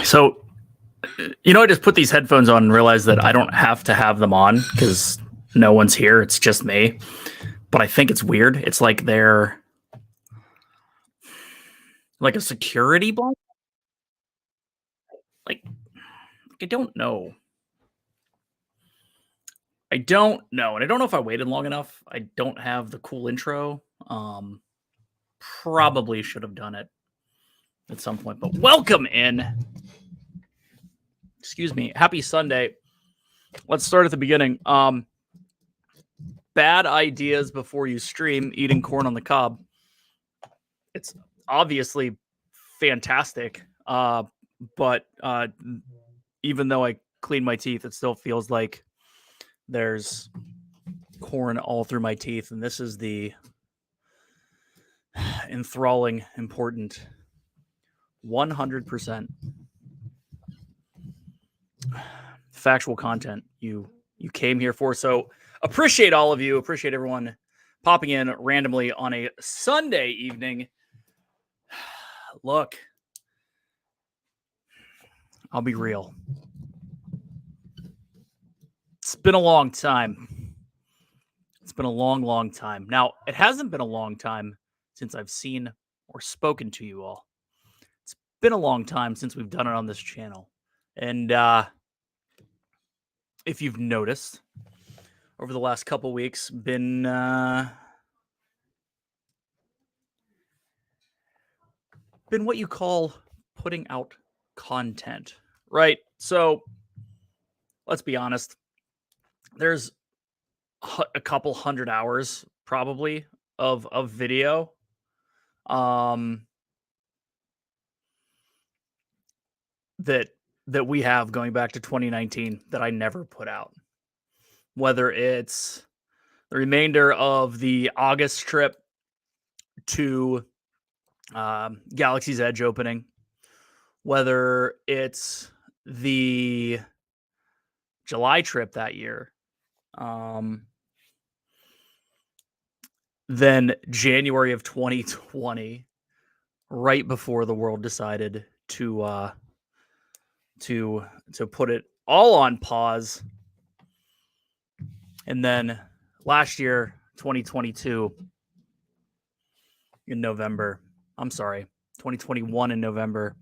So, I just put these headphones on and realized that I don't have to have them on because no one's here. It's just me. But I think it's weird. It's like they're like a security blanket. Like, I don't know. I don't know. And I don't know if I waited long enough. I don't have the cool intro. Probably should have done it at some point. But welcome in. Excuse me. Happy Sunday. Let's start at the beginning. Bad ideas before you stream eating corn on the cob. It's obviously fantastic. But even though I clean my teeth, it still feels like there's corn all through my teeth. And this is the enthralling, important 100% factual content you came here for. So appreciate all of you. Appreciate everyone popping in randomly on a Sunday evening. Look, I'll be real. It's been a long time. It's been a long, long time. Now, it hasn't been a long time since I've seen or spoken to you all. It's been a long time since we've done it on this channel. And if you've noticed, over the last couple weeks, been what you call putting out content, right? So let's be honest. There's a couple hundred hours probably of video that we have going back to 2019 that I never put out. Whether it's the remainder of the August trip to Galaxy's Edge opening, whether it's the July trip that year, then January of 2020, right before the world decided to put it all on pause. And then last year, 2022 in November, 2021 in November,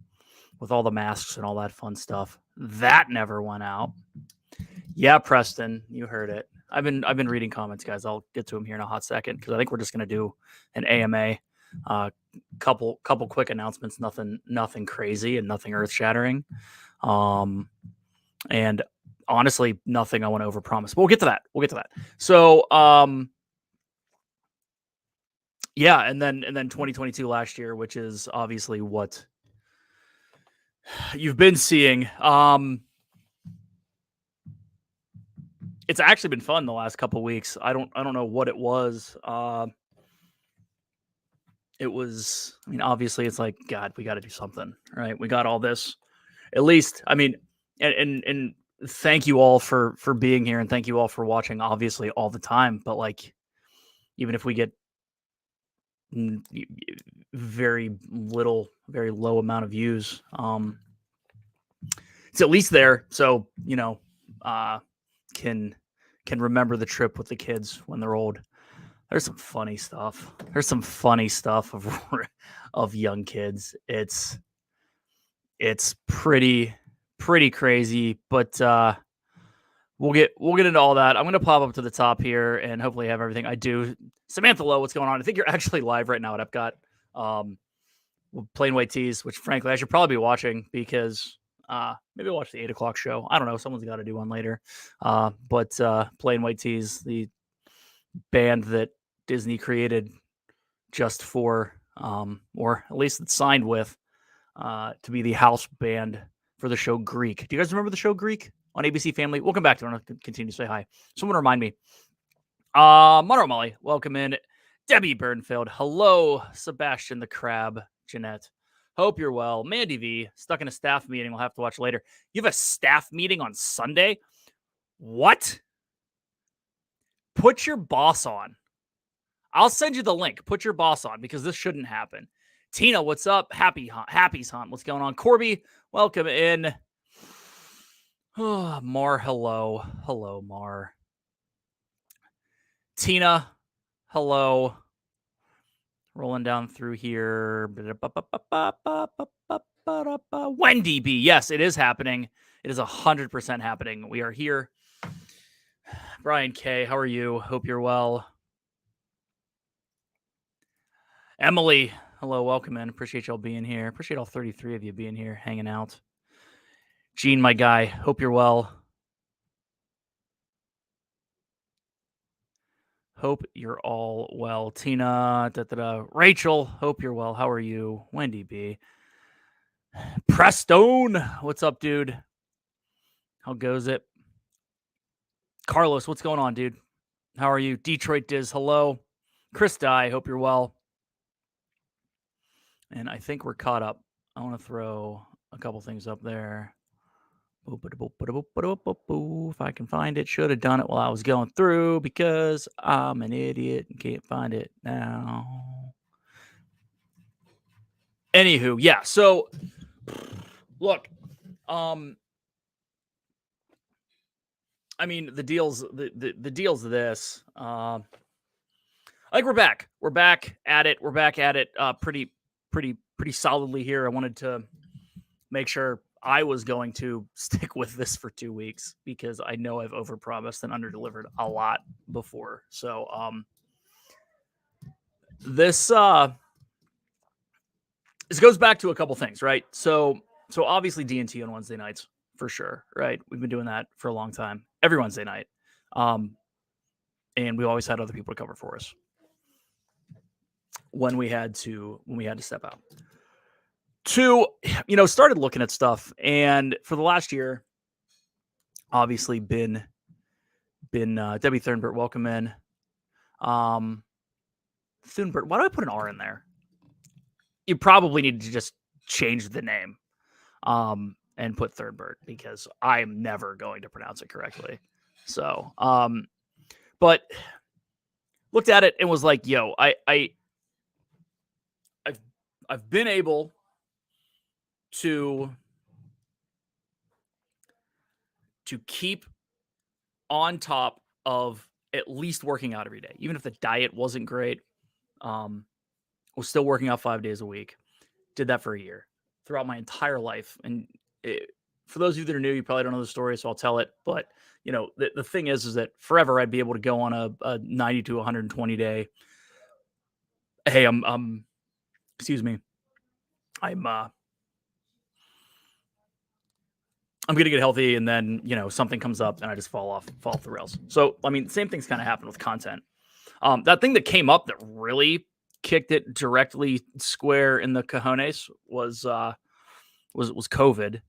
with all the masks and all that fun stuff, that never went out. Yeah, Preston, you heard it. I've been reading comments, guys. I'll get to them here in a hot second because I think we're just gonna do an AMA. Couple quick announcements. Nothing crazy and nothing earth shattering. And honestly, nothing I want to overpromise. But we'll get to that. So yeah, and then 2022 last year, which is obviously what you've been seeing. It's actually been fun the last couple of weeks. I don't know what it was. It was, obviously it's like, God, we got to do something, right? We got all this, at least, and thank you all for being here, and thank you all for watching, obviously, all the time. But like, even if we get very low amount of views, it's at least there. So, can remember the trip with the kids when they're old. There's some funny stuff. Of young kids. It's pretty crazy, but we'll get into all that. I'm going to pop up to the top here and hopefully have everything. I do. Samantha Lowe, what's going on? I think you're actually live right now at Epcot. Plain White Tees, which frankly I should probably be watching because maybe I'll watch the 8 o'clock show. I don't know. Someone's got to do one later. But Plain White Tees, the band that Disney created just for, or at least it's signed with, to be the house band for the show Greek. Do you guys remember the show Greek on ABC Family? We'll come back to it. I'll continue to say hi. Someone remind me. Monroe Molly, welcome in. Debbie Burnfield, hello. Sebastian the Crab, Jeanette. Hope you're well. Mandy V, stuck in a staff meeting. We'll have to watch later. You have a staff meeting on Sunday? What? Put your boss on. I'll send you the link. Put your boss on because this shouldn't happen. Tina, what's up? Happy's Hunt. What's going on? Corby, welcome in. Oh, Mar, hello. Hello, Mar. Tina, hello. Rolling down through here. Wendy B. Yes, it is happening. It is 100% happening. We are here. Brian K., how are you? Hope you're well. Emily, hello, welcome in. Appreciate y'all being here. Appreciate all 33 of you being here, hanging out. Gene, my guy, hope you're well. Hope you're all well. Tina, Rachel, hope you're well. How are you? Wendy B. Prestone, what's up, dude? How goes it? Carlos, what's going on, dude? How are you? Detroit Diz, hello. Chris Dye, hope you're well. And I think we're caught up. I want to throw a couple things up there. If I can find it, should have done it while I was going through because I'm an idiot and can't find it now. Anywho, yeah. So, look, I mean, the deals of this. I think we're back. We're back at it. We're back at it. Pretty solidly here. I wanted to make sure I was going to stick with this for 2 weeks because I know I've overpromised and underdelivered a lot before. So, this goes back to a couple things, right? So obviously D&T on Wednesday nights for sure, right? We've been doing that for a long time, every Wednesday night, and we always had other people to cover for us when we had to step out. Started looking at stuff, and for the last year, obviously been Debbie Thunberg, welcome in. Thunberg, why do I put an R in there? You probably need to just change the name, and put Thunberg because I am never going to pronounce it correctly. So, but looked at it and was like, yo, I've been able to keep on top of at least working out every day, even if the diet wasn't great. Was still working out 5 days a week. Did that for a year throughout my entire life. And for those of you that are new, you probably don't know the story, so I'll tell it. But the thing is that forever I'd be able to go on a 90 to 120 day. Hey, excuse me. I'm going to get healthy, and then, something comes up and I just fall off the rails. So, I mean, same thing's kind of happened with content. That thing that came up that really kicked it directly square in the cojones was COVID.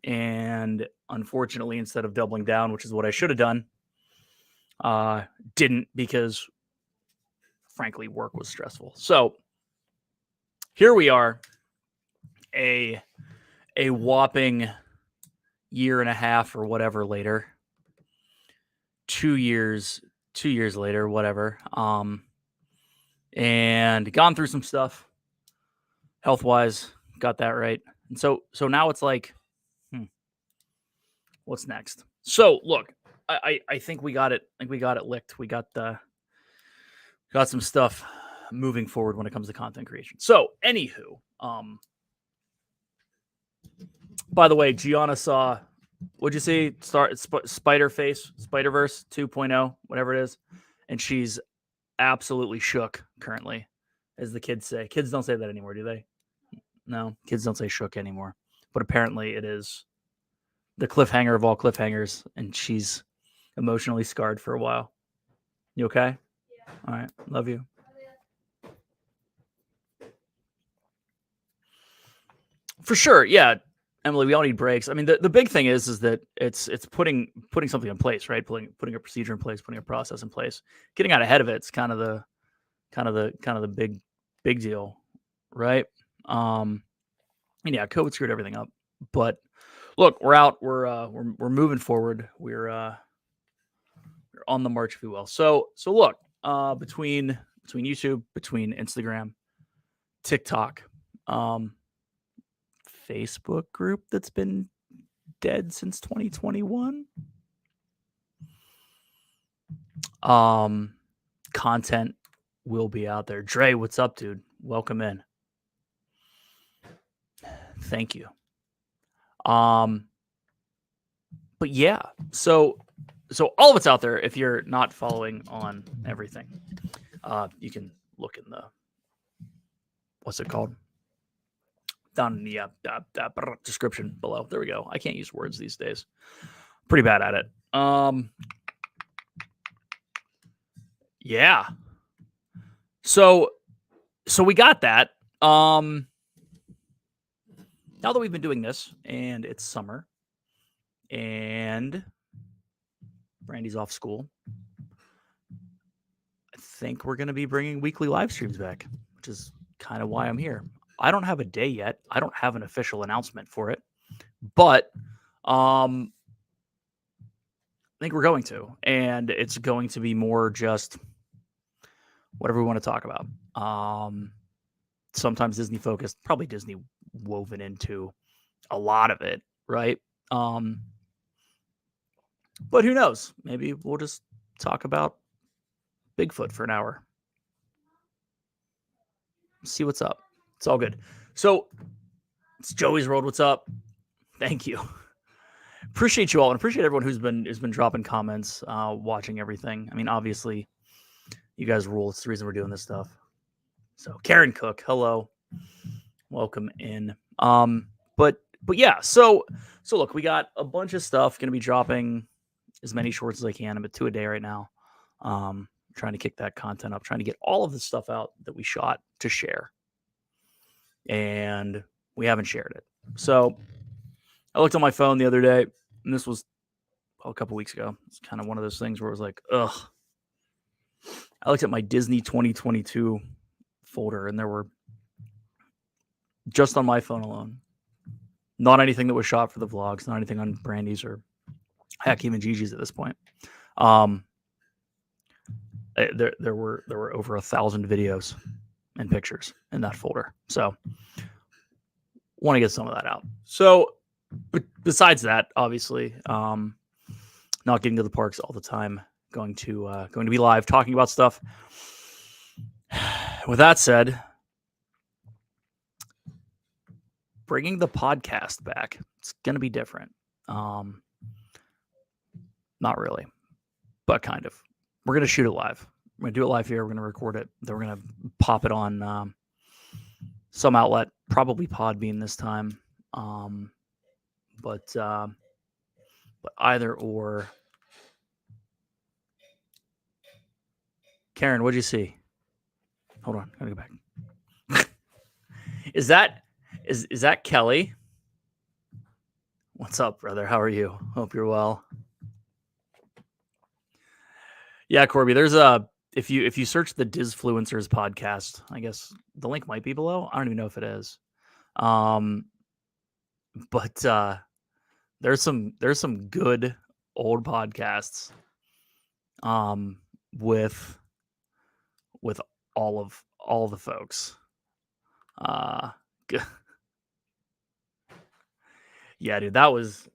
And unfortunately, instead of doubling down, which is what I should have done, didn't, because frankly, work was stressful. So here we are, a whopping year and a half or whatever later, 2 years later, whatever. And gone through some stuff health wise, got that right. And so now it's like, what's next? So look, I think we got it. I think we got it licked. We got some stuff moving forward when it comes to content creation. So anywho, by the way, Gianna saw, what'd you say? Spider-Verse 2.0, whatever it is. And she's absolutely shook currently, as the kids say. Kids don't say that anymore, do they? No, kids don't say shook anymore. But apparently it is the cliffhanger of all cliffhangers, and she's emotionally scarred for a while. You okay? Yeah. All right. Love you. For sure. Yeah. Emily, we all need breaks. I mean, the big thing is that it's putting something in place, right? Putting a procedure in place, putting a process in place. Getting out ahead of it's kind of the big deal, right? And yeah, COVID screwed everything up. But look, we're out. We're moving forward. We're on the march, if you will. So look, between YouTube, between Instagram, TikTok, Facebook group that's been dead since 2021. Content will be out there. Dre, what's up, dude? Welcome in. Thank you. But yeah, so all of it's out there. If you're not following on everything, you can look in the, what's it called? Down in the description below. There we go. I can't use words these days. Pretty bad at it. Yeah. So we got that. Now that we've been doing this and it's summer and Brandy's off school, I think we're going to be bringing weekly live streams back, which is kind of why I'm here. I don't have a day yet. I don't have an official announcement for it, but I think we're going to, and it's going to be more just whatever we want to talk about. Sometimes Disney focused, probably Disney woven into a lot of it, right? But who knows? Maybe we'll just talk about Bigfoot for an hour. See what's up. It's all good. So it's Joey's World. What's up? Thank you. Appreciate you all, and appreciate everyone who's been dropping comments, watching everything. I mean, obviously, you guys rule. It's the reason we're doing this stuff. So Karen Cook, hello, welcome in. But yeah. So look, we got a bunch of stuff going to be dropping as many shorts as I can. I'm at 2 a day right now. Trying to kick that content up, trying to get all of the stuff out that we shot to share. And we haven't shared it. So I looked on my phone the other day, and this was a couple weeks ago. It's kind of one of those things where it was like, ugh. I looked at my Disney 2022 folder, and there were, just on my phone alone, not anything that was shot for the vlogs, not anything on Brandy's or heck, even Gigi's at this point. There were over 1,000 videos and pictures in that folder. So want to get some of that out. So but besides that, obviously, not getting to the parks all the time, going to be live talking about stuff. With that said, bringing the podcast back, it's going to be different. Not really, but kind of. We're going to shoot it live. We're going to do it live here. We're going to record it. Then we're going to pop it on some outlet, probably Podbean this time. But either or. Karen, what'd you see? Hold on, gotta go back. Is that Kelly? What's up, brother? How are you? Hope you're well. Yeah, Corby, there's if you search the Disfluencers podcast, I guess the link might be below. I don't even know if it is. But there's some good old podcasts with all the folks. Yeah, dude, that was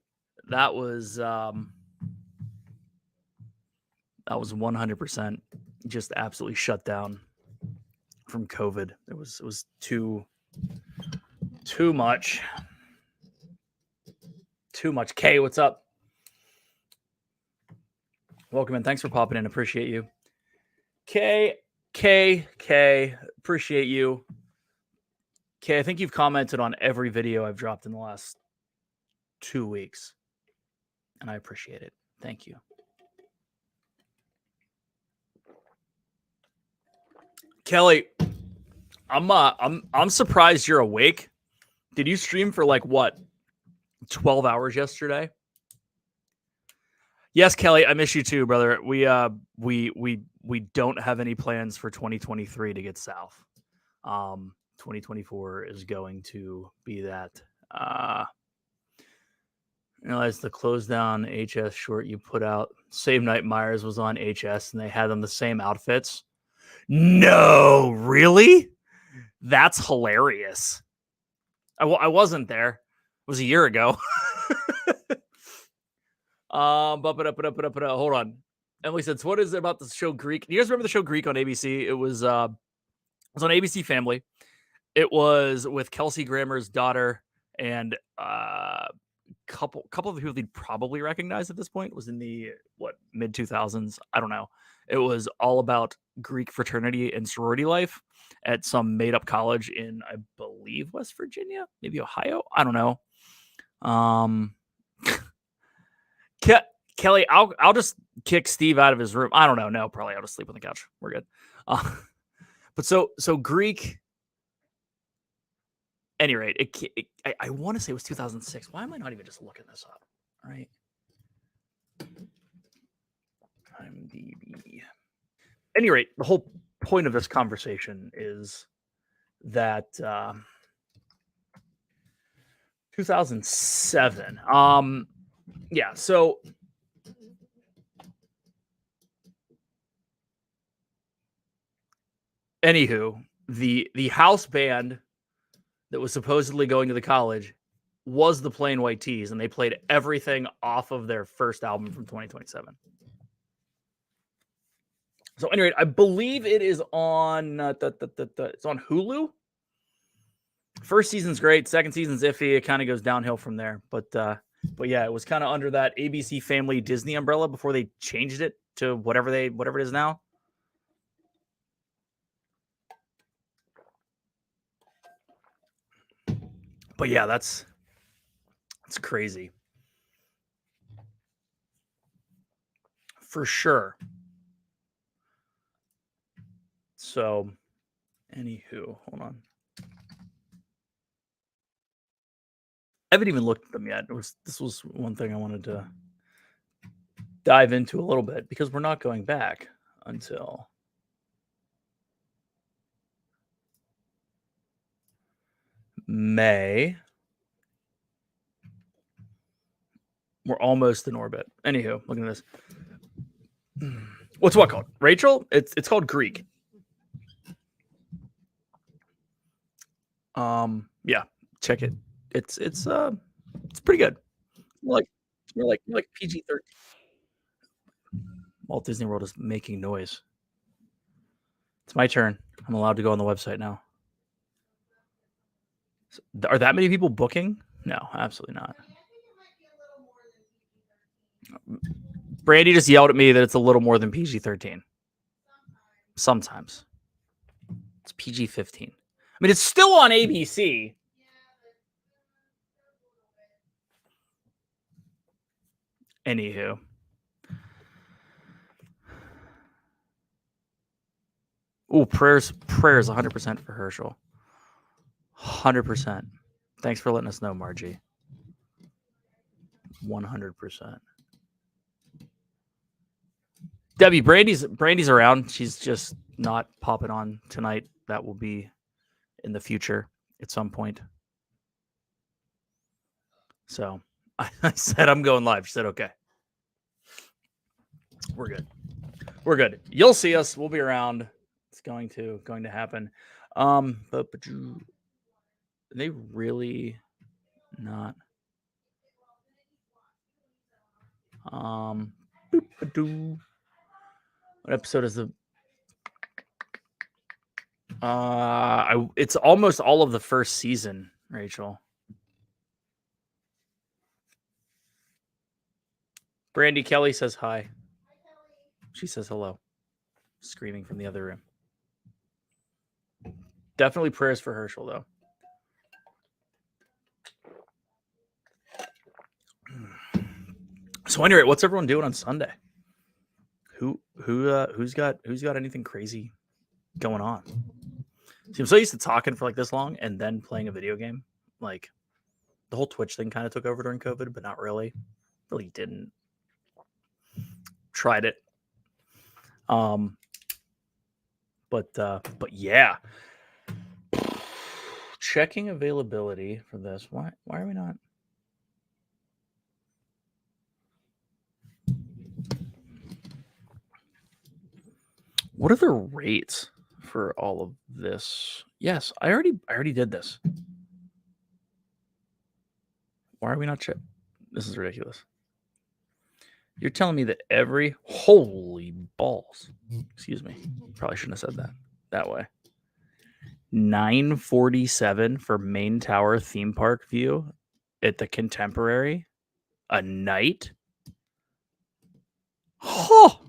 100% just absolutely shut down from COVID. It was too much. Too much. Kay, what's up? Welcome in. Thanks for popping in. Appreciate you. Kay, appreciate you. Kay, I think you've commented on every video I've dropped in the last 2 weeks, and I appreciate it. Thank you. Kelly, I'm surprised you're awake. Did you stream for like what, 12 hours yesterday? Yes, Kelly, I miss you too, brother. We don't have any plans for 2023 to get south. 2024 is going to be that. I realize the close down HS short you put out Same night Myers was on HS and they had them the same outfits. No, really? That's hilarious. I wasn't there. It was a year ago. Hold on. Emily said, so what is it about the show Greek? Do you guys remember the show Greek on ABC? It was on ABC Family. It was with Kelsey Grammer's daughter and couple of people you'd probably recognize at this point. It was in the mid 2000s. I don't know. It was all about Greek fraternity and sorority life at some made up college in, I believe, West Virginia, maybe Ohio. I don't know. Kelly, I'll just kick Steve out of his room. I don't know. No, probably I'll just sleep on the couch. We're good. But so Greek. Any rate, I want to say it was 2006. Why am I not even just looking this up? All right. IMDb. Any rate, the whole point of this conversation is that 2007. Yeah. So anywho, the house band that was supposedly going to the college was the Plain White T's, and they played everything off of their first album from 2027. So anyway, I believe it is on it's on Hulu. First season's great, second season's iffy. It kind of goes downhill from there. But yeah, it was kind of under that ABC Family Disney umbrella before they changed it to whatever it is now. But yeah, that's crazy. For sure. So, anywho, hold on. I haven't even looked at them yet. This was one thing I wanted to dive into a little bit because we're not going back until May. We're almost in orbit. Anywho, look at this. What's what called? Rachel? It's called Greek. Yeah, check it. It's pretty good. Like PG-13. Walt Disney World is making noise. It's my turn. I'm allowed to go on the website now. Are that many people booking? No, absolutely not. Brandy just yelled at me that it's a little more than PG-13. Sometimes. It's PG-15. I mean, it's still on ABC. Anywho. Oh, prayers 100% for Herschel. 100%. Thanks for letting us know, Margie. 100%. Debbie, Brandy's around. She's just not popping on tonight. That will be in the future at some point. So I said I'm going live. She said okay. We're good. You'll see us. We'll be around. It's going to happen. But they really not. What episode is the? It's almost all of the first season, Rachel. Brandy Kelly says hi. She says hello, screaming from the other room. Definitely prayers for Herschel, though. So anyway, what's everyone doing on Sunday? Who's got anything crazy going on? See, I'm so used to talking for like this long and then playing a video game. Like the whole Twitch thing kind of took over during COVID, but not really. Really didn't. Tried it. But yeah. Checking availability for this. Why are we not? What are the rates for all of this? Yes, I already did this. Why are we not chip? This is ridiculous. You're telling me that every holy balls. Excuse me. Probably shouldn't have said that way. $947 for main tower theme park view at the Contemporary a night. Oh,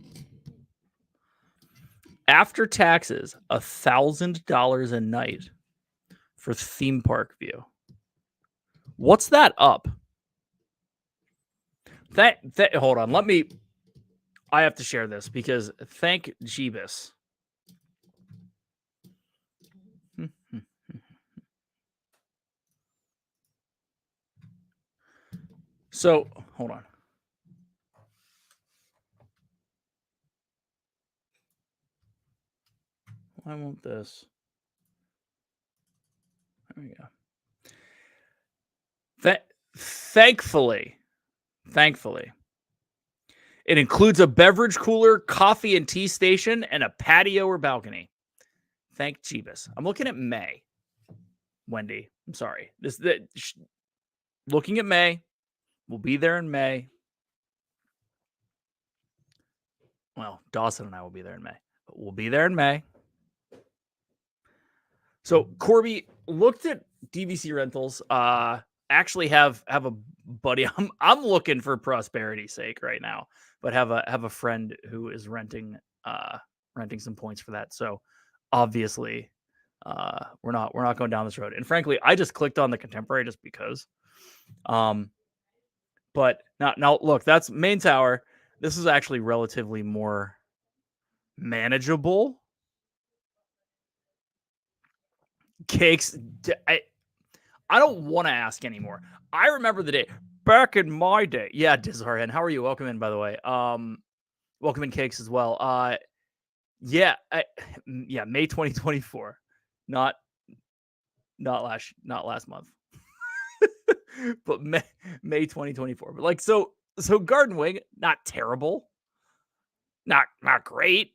after taxes, $1,000 a night for theme park view. What's that up? Hold on. I have to share this because thank Jeebus. So, hold on. I want this. There we go. Thankfully, it includes a beverage cooler, coffee and tea station, and a patio or balcony. Thank Jeebus. I'm looking at May. Wendy, I'm sorry. Looking at May. We'll be there in May. Well, Dawson and I will be there in May, but we'll be there in May. So Corby looked at DVC rentals. Actually have a buddy. I'm looking for prosperity's sake right now, but have a friend who is renting some points for that. So obviously, we're not going down this road. And frankly, I just clicked on the Contemporary just because. But now look, that's main tower. This is actually relatively more manageable. Cakes. I don't want to ask anymore. I remember the day back in my day. Yeah, Dizarhan, how are you? Welcome in, by the way. Welcome in, Cakes, as well. Yeah, May 2024, not last month, but May 2024. But like so Garden Wing, not terrible, not great.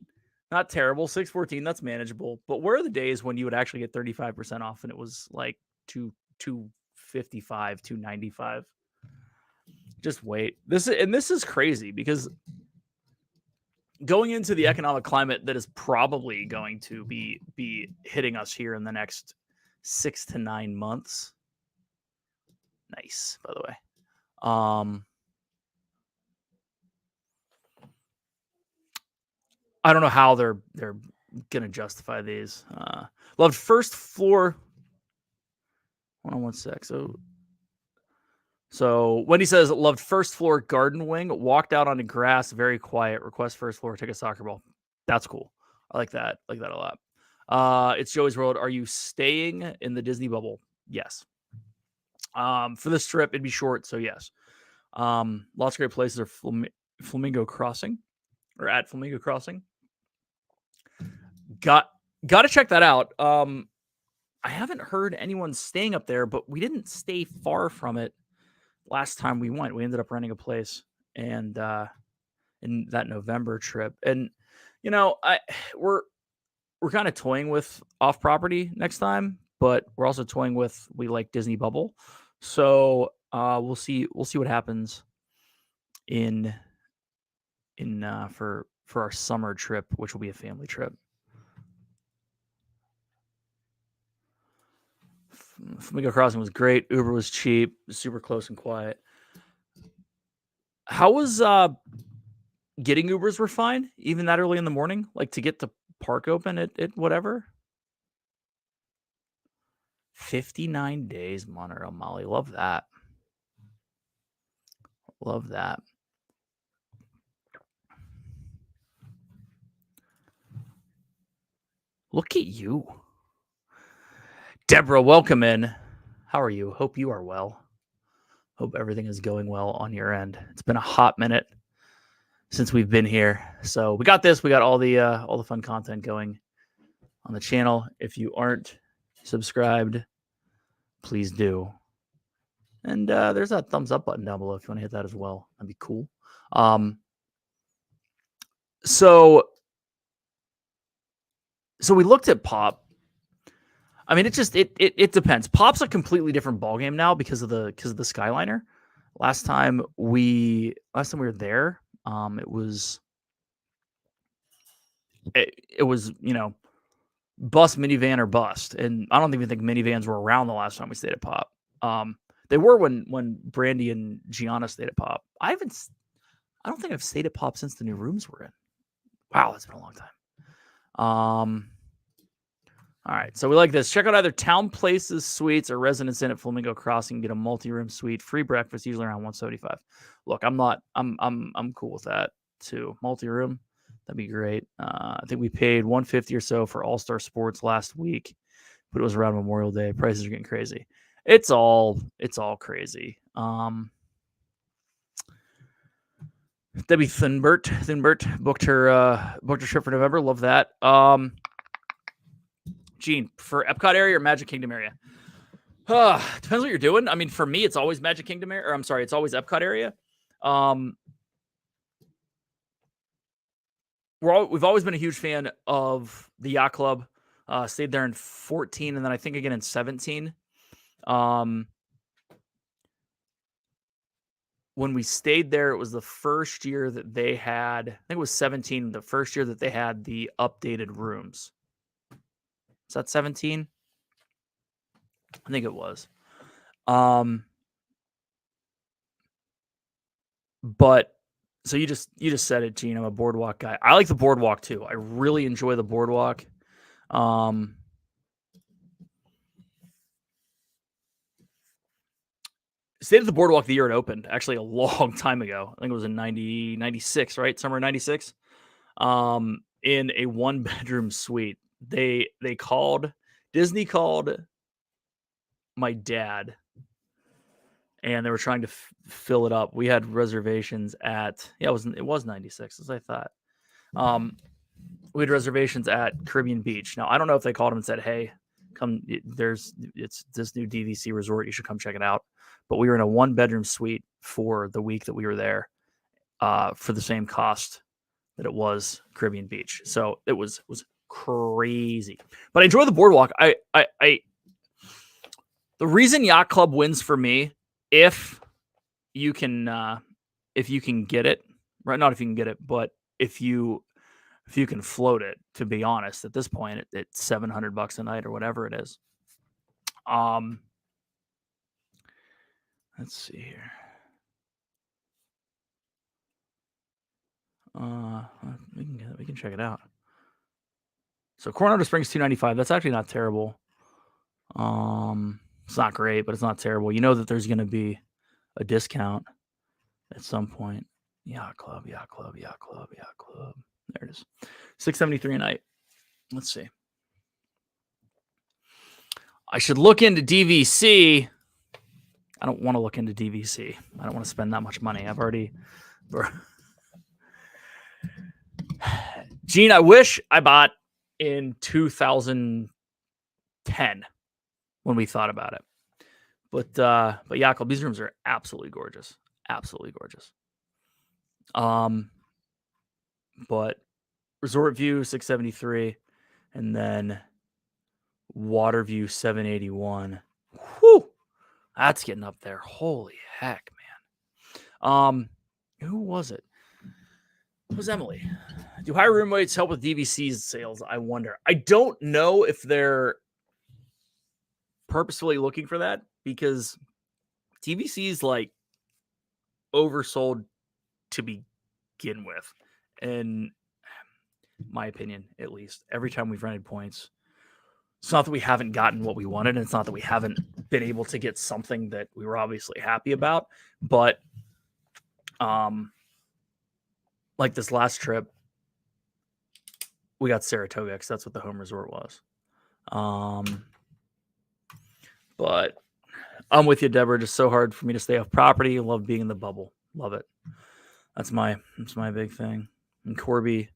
Not terrible. 614, that's manageable. But where are the days when you would actually get 35% off and it was like 255, 295? Just wait. This is crazy because going into the economic climate that is probably going to be hitting us here in the next 6 to 9 months. Nice, by the way. I don't know how they're gonna justify these. Loved first floor. Hold on one sec. So Wendy says loved first floor garden wing. Walked out onto grass, very quiet. Request first floor, take a soccer ball. That's cool. I like that. I like that a lot. It's Joey's World. Are you staying in the Disney bubble? Yes. For this trip, it'd be short, so yes. Lots of great places are Flamingo Crossing or at Flamingo Crossing. Got to check that out. I haven't heard anyone staying up there, but we didn't stay far from it last time we went. We ended up renting a place and in that November trip. And you know, we're kind of toying with off property next time, but we're also toying with we like Disney Bubble. So we'll see what happens in for our summer trip, which will be a family trip. Flamingo Crossing was great. Uber was cheap, super close and quiet. How was getting Ubers were fine, even that early in the morning, like to get the park open at whatever. 59 days monorail Molly. Love that. Love that. Look at you. Deborah, welcome in. How are you? Hope you are well. Hope everything is going well on your end. It's been a hot minute since we've been here. So we got this. We got all the fun content going on the channel. If you aren't subscribed, please do. And there's that thumbs up button down below if you want to hit that as well. That'd be cool. So So we looked at Pop. I mean, it depends. Pop's a completely different ballgame now because of the Skyliner. Last time we were there, it was bus, minivan, or bust, and I don't even think minivans were around the last time we stayed at Pop. They were when Brandy and Gianna stayed at Pop. I don't think I've stayed at Pop since the new rooms were in. Wow, that's been a long time. All right, so we like this. Check out either Town Places Suites or Residence Inn at Flamingo Crossing. Get a multi-room suite, free breakfast, usually around $175. Look, I'm cool with that too. Multi-room, that'd be great. I think we paid $150 or so for All Star Sports last week, but it was around Memorial Day. Prices are getting crazy. It's all crazy. Debbie Thinbert booked her trip for November. Love that. Gene, for Epcot area or Magic Kingdom area? Depends what you're doing. I mean, for me, it's always Magic Kingdom area, or I'm sorry, it's always Epcot area. We've always been a huge fan of the Yacht Club. Stayed there in 14, and then I think again in 17. When we stayed there, it was the first year that they had, I think it was 17, the first year that they had the updated rooms. Is that 17? I think it was. But so you just said it, Gene. I'm a boardwalk guy. I like the boardwalk too. I really enjoy the boardwalk. Stayed at the boardwalk the year it opened, actually a long time ago. I think it was in 96, right? Summer 96. In a 1-bedroom suite. Disney called my dad, and they were trying to fill it up. We had reservations at it was 96, as I thought. We had reservations at Caribbean Beach. Now I don't know if they called him and said, "Hey, come. It's this new DVC resort. You should come check it out." But we were in a 1-bedroom suite for the week that we were there, for the same cost that it was Caribbean Beach. So it was crazy. But I enjoy the boardwalk. The reason Yacht Club wins for me, if you can get it, right? Not if you can get it, but if you can float it, to be honest, at this point, it's $700 a night or whatever it is. Let's see here. We can check it out. So Coronado Springs $295. That's actually not terrible. It's not great, but it's not terrible. You know that there's going to be a discount at some point. Yacht Club. There it is. $673 a night. Let's see. I should look into DVC. I don't want to look into DVC. I don't want to spend that much money. I've already. Gene, I wish I bought in 2010 when we thought about it. But Yacht Club, these rooms are absolutely gorgeous. Absolutely gorgeous. But Resort View 673, and then Water View 781. Whew, that's getting up there. Holy heck, man. Who was it? It was Emily. Do higher room rates help with DVC's sales? I wonder. I don't know if they're purposefully looking for that, because DVC's like oversold to begin with. In my opinion, at least, every time we've rented points, it's not that we haven't gotten what we wanted, and it's not that we haven't been able to get something that we were obviously happy about, but like this last trip, we got Saratoga because that's what the home resort was. But I'm with you, Deborah. Just so hard for me to stay off property. I love being in the bubble. Love it. That's my big thing. And Corby,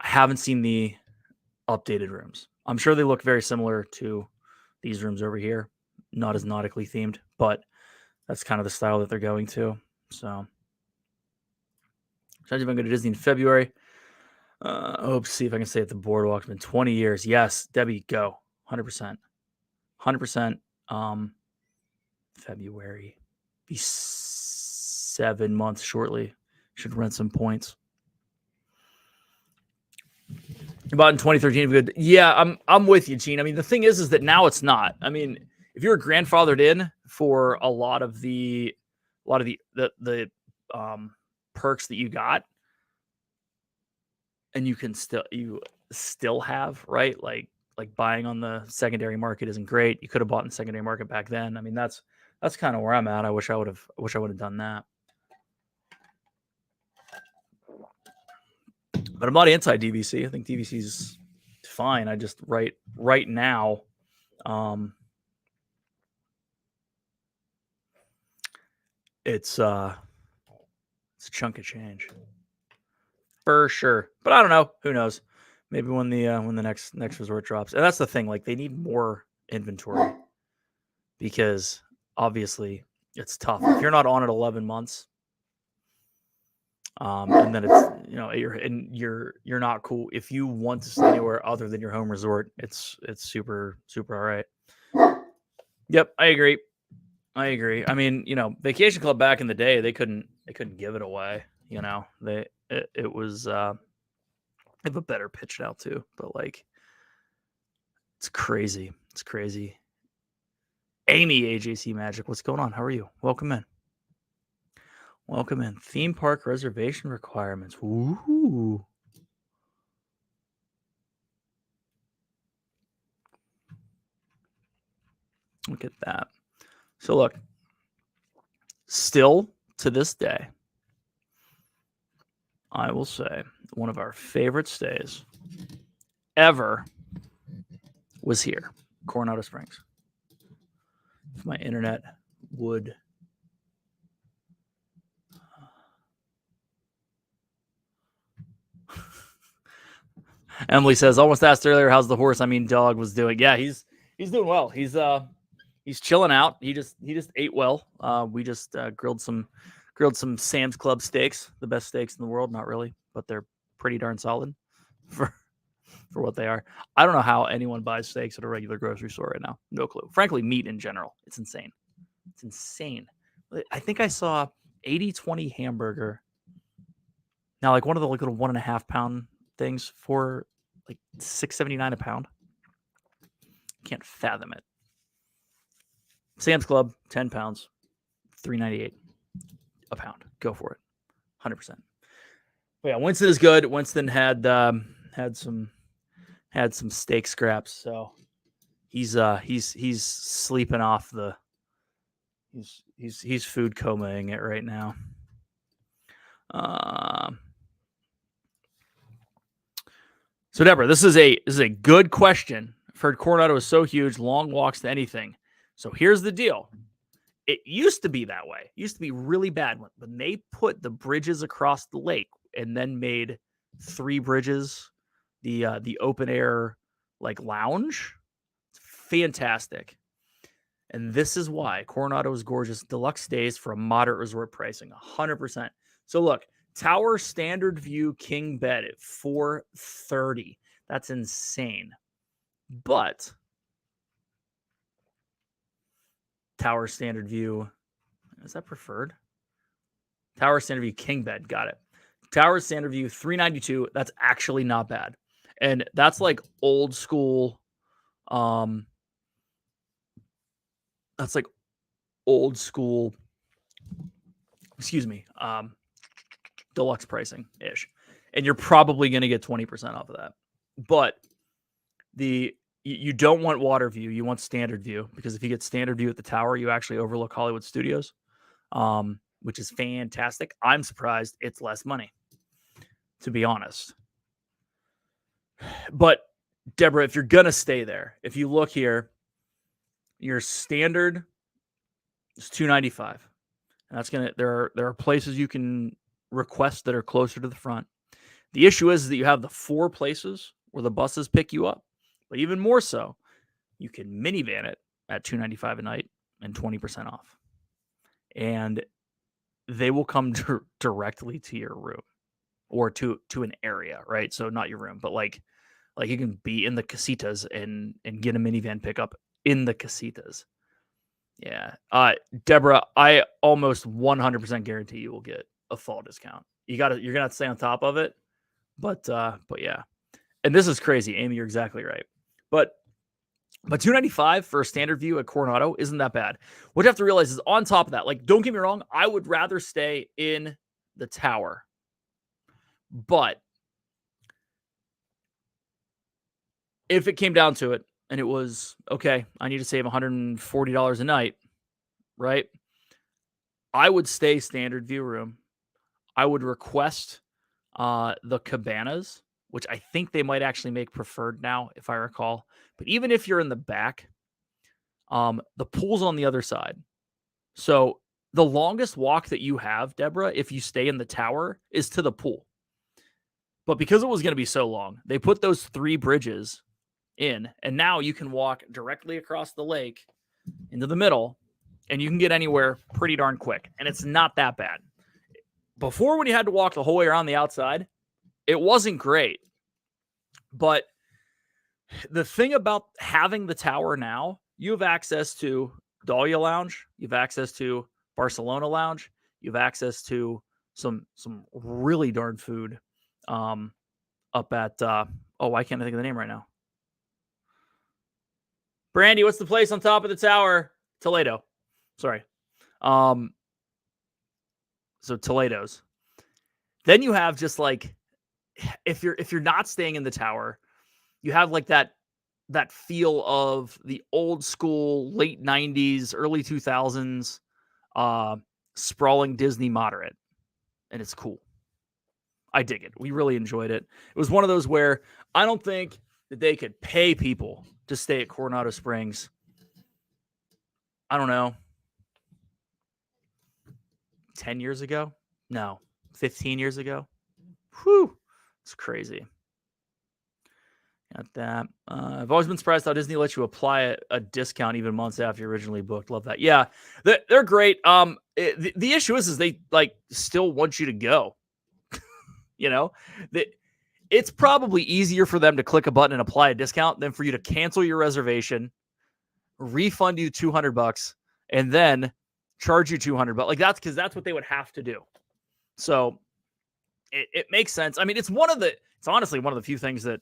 I haven't seen the updated rooms. I'm sure they look very similar to these rooms over here. Not as nautically themed, but that's kind of the style that they're going to. So, I'm going to go to Disney in February. Hope to see if I can stay at the boardwalk. It's been 20 years. Yes, Debbie, go. 100%. 100%. February. Be 7 months shortly. Should rent some points. You bought in 2013. Good. Yeah, I'm with you, Gene. I mean, the thing is that now it's not. I mean, if you're grandfathered in for a lot of the perks that you got, and you still have, right? Like buying on the secondary market isn't great. You could have bought in the secondary market back then. I mean, that's kind of where I'm at. I wish I would have done that. But I'm not anti DVC. I think DVC is fine. I just right now, it's a chunk of change for sure. But I don't know. Who knows? Maybe when the next resort drops. And that's the thing. Like, they need more inventory because obviously it's tough if you're not on it 11 months. And then it's you're not cool if you want to stay anywhere other than your home resort. It's super all right. Yep, I agree. I mean, Vacation Club back in the day, they couldn't give it away. It was they have a better pitch now too, but like it's crazy. It's crazy. Amy, AJC Magic, what's going on? How are you? Welcome in. Welcome in. Theme park reservation requirements. Ooh. Look at that. So look, still to this day, I will say one of our favorite stays ever was here, Coronado Springs. If my internet would Emily says, almost asked earlier, how's the horse? I mean, dog was doing. Yeah, he's doing well. He's chilling out. He just ate well. We just grilled some Sam's Club steaks, the best steaks in the world. Not really, but they're pretty darn solid for what they are. I don't know how anyone buys steaks at a regular grocery store right now. No clue. Frankly, meat in general, it's insane. It's insane. I think I saw 80-20 hamburger. Now, like one of the little 1.5 pound things for like $6.79 a pound. Can't fathom it. Sam's Club, 10 pounds, $3.98 a pound. Go for it, 100%. But yeah, Winston is good. Winston had some steak scraps, so he's sleeping off the. He's food comaing it right now. So Deborah, this is a good question. I've heard Coronado is so huge, long walks to anything. So here's the deal. It used to be that way. It used to be really bad when they put the bridges across the lake and then made 3 bridges, the open air like lounge. It's fantastic. And this is why Coronado is gorgeous. Deluxe stays for a moderate resort pricing, 100%. So look, Tower Standard View King Bed at $430. That's insane. But Tower Standard View, is that preferred? Tower Standard View King Bed, got it. Tower Standard View $392. That's actually not bad, and that's like old school. That's like old school. Excuse me. Deluxe pricing ish, and you're probably going to get 20% off of that. But you don't want water view, you want standard view, because if you get standard view at the tower, you actually overlook Hollywood Studios, which is fantastic. I'm surprised it's less money, to be honest. But Deborah, if you're gonna stay there, if you look here, your standard is $295, and that's gonna there are places you can request that are closer to the front. The issue is that you have the 4 places where the buses pick you up. But even more so, you can minivan it at $295 a night and 20% off. And they will come directly to your room. or to an area, right? So not your room, but like you can be in the casitas and get a minivan pickup in the casitas. Yeah. Deborah, I almost 100% guarantee you will get a fall discount. You're gonna have to stay on top of it. But yeah. And this is crazy, Amy. You're exactly right. But $295 for a standard view at Coronado isn't that bad. What you have to realize is on top of that, like, don't get me wrong, I would rather stay in the tower. But if it came down to it and it was, okay, I need to save $140 a night, right? I would stay standard view room. I would request the cabanas, which I think they might actually make preferred now, if I recall. But even if you're in the back, the pool's on the other side. So the longest walk that you have, Deborah, if you stay in the tower, is to the pool. But because it was going to be so long, they put those 3 bridges in, and now you can walk directly across the lake into the middle, and you can get anywhere pretty darn quick. And it's not that bad. Before, when you had to walk the whole way around the outside, it wasn't great. But the thing about having the tower now, you have access to Dahlia Lounge, you have access to Barcelona Lounge, you have access to some really darn food up at why can't I think of the name right now? Brandy, what's the place on top of the tower? Toledo. Sorry. So Toledo's. Then you have just like, if you're not staying in the tower, you have like that feel of the old school late 90s, early 2000s sprawling Disney moderate. And it's cool. I dig it. We really enjoyed it. It was one of those where I don't think that they could pay people to stay at Coronado Springs. I don't know. 10 years ago? No. 15 years ago? Whew. It's crazy. Got that. I've always been surprised how Disney lets you apply a discount even months after you originally booked. Love that. Yeah, they're great. The issue is they like still want you to go. You know, it's probably easier for them to click a button and apply a discount than for you to cancel your reservation, refund you $200, and then charge you $200. Like that's what they would have to do. So it makes sense. I mean, it's honestly one of the few things that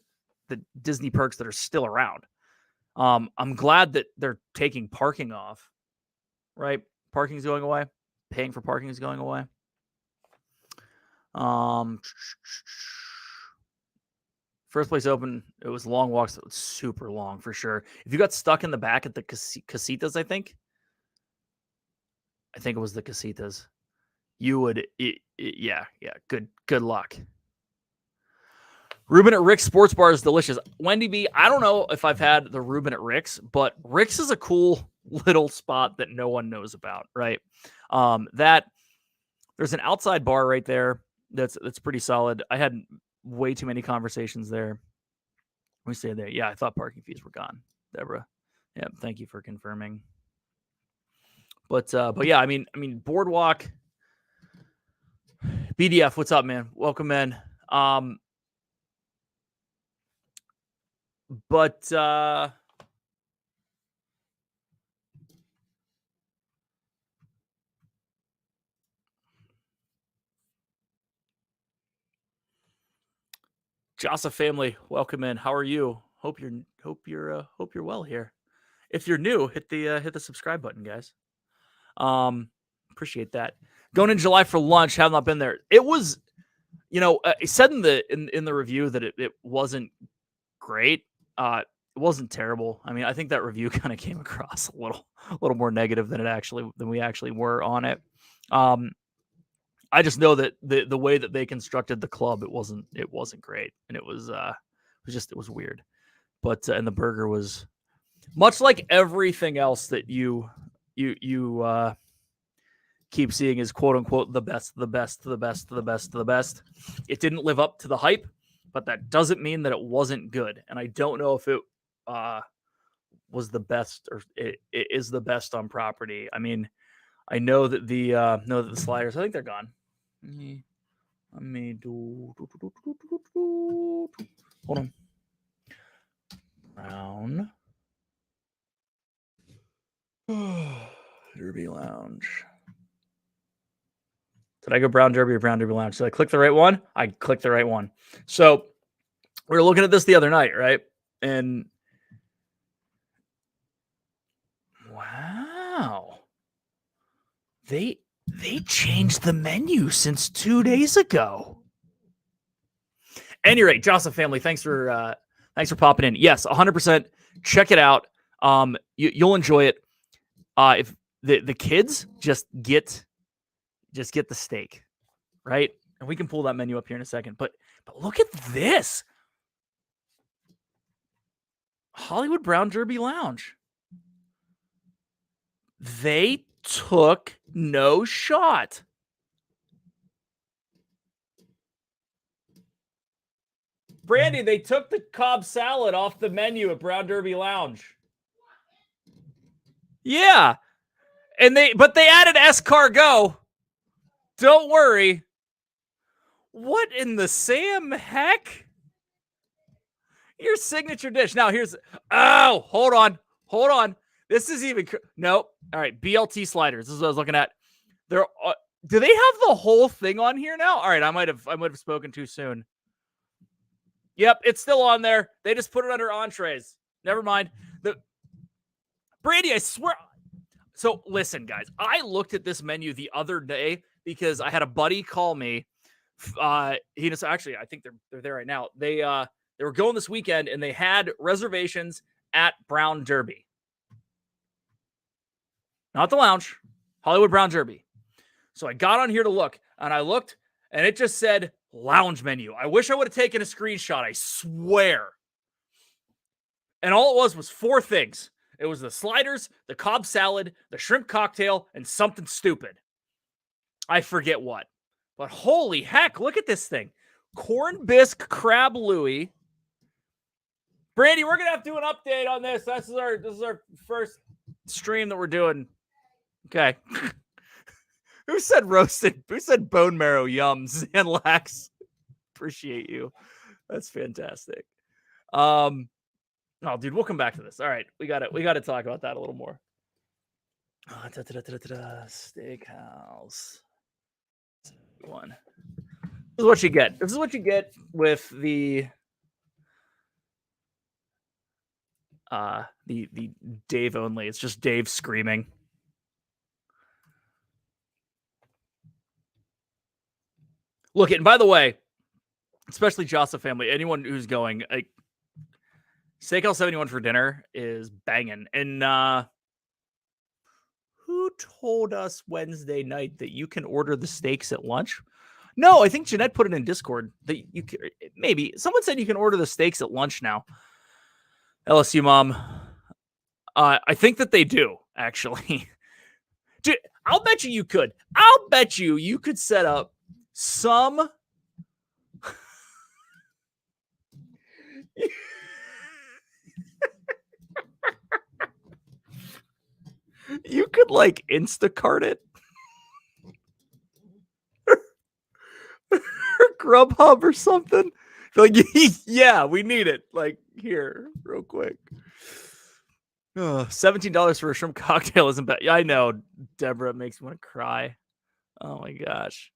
the Disney perks that are still around. I'm glad that they're taking parking off, right? Parking's going away. Paying for parking is going away. First place open, it was long walks. It was super long for sure. If you got stuck in the back at the casitas, I think it was the casitas. You would, yeah. Good luck. Reuben at Rick's Sports Bar is delicious. Wendy B, I don't know if I've had the Reuben at Rick's, but Rick's is a cool little spot that no one knows about, right? There's an outside bar right there that's pretty solid. I had way too many conversations there. We stay there. Yeah, I thought parking fees were gone, Deborah. Yeah, thank you for confirming. But yeah, I mean, Boardwalk, BDF, what's up, man? Welcome in. But Jassa family, welcome in. How are you? Hope you're well here. If you're new, hit the subscribe button, guys. Appreciate that. Going in July for lunch, have not been there. It was, it said in the review that it wasn't great. It wasn't terrible. I mean, I think that review kind of came across a little more negative than we actually were on it. I just know that the way that they constructed the club, it wasn't great, and it was weird. But and the burger was much like everything else that you keep seeing is quote unquote the best. It didn't live up to the hype, but that doesn't mean that it wasn't good. And I don't know if it was the best or it is the best on property. I mean, I know that the sliders, I think they're gone. Let me do. Hold on. Brown Derby Lounge. Did I go Brown Derby or Brown Derby Lounge? Did I click the right one? I clicked the right one. So we were looking at this the other night, right? And wow, they changed the menu since 2 days ago. Any rate, Jocelyn family, thanks for popping in. Yes, 100%. Check it out. You'll enjoy it. If the kids just get the steak, right? And we can pull that menu up here in a second. But look at this. Hollywood Brown Derby Lounge. They took no shot. Brandy, they took the Cobb salad off the menu at Brown Derby Lounge. Yeah. But they added escargot. Don't worry. What in the Sam heck? Your signature dish. Now hold on. This is even nope. All right, BLT sliders. This is what I was looking at. Do they have the whole thing on here now? All right, I might have spoken too soon. Yep, it's still on there. They just put it under entrees. Never mind. Brady, I swear. So listen, guys, I looked at this menu the other day because I had a buddy call me. He just actually, I think they're there right now. They were going this weekend and they had reservations at Brown Derby. Not the lounge, Hollywood Brown Derby. So I got on here to look, and I looked, and it just said lounge menu. I wish I would have taken a screenshot, I swear. And all it was 4 things. It was the sliders, the Cobb salad, the shrimp cocktail, and something stupid. I forget what. But holy heck, look at this thing. Corn bisque crab Louie. Brandy, we're gonna have to do an update on this. This is our first stream that we're doing. Okay. Who said roasted? Who said bone marrow? Yum. Zanlax. Appreciate you. That's fantastic. Oh, dude, we'll come back to this. All right, we got to talk about that a little more. Steakhouse. One. This is what you get. This is what you get with the Dave only. It's just Dave screaming. Look, and by the way, especially Jossa family, anyone who's going, like, Steakhouse 71 for dinner is banging. And who told us Wednesday night that you can order the steaks at lunch? No, I think Jeanette put it in Discord that you can, maybe someone said you can order the steaks at lunch now. LSU mom, I think that they do actually. Dude, I'll bet you could. I'll bet you could set up some. You could like Instacart it. Or Grubhub or something. Like, yeah, we need it. Like, here, real quick. $17 for a shrimp cocktail isn't bad. Yeah, I know, Deborah, it makes me want to cry. Oh my gosh.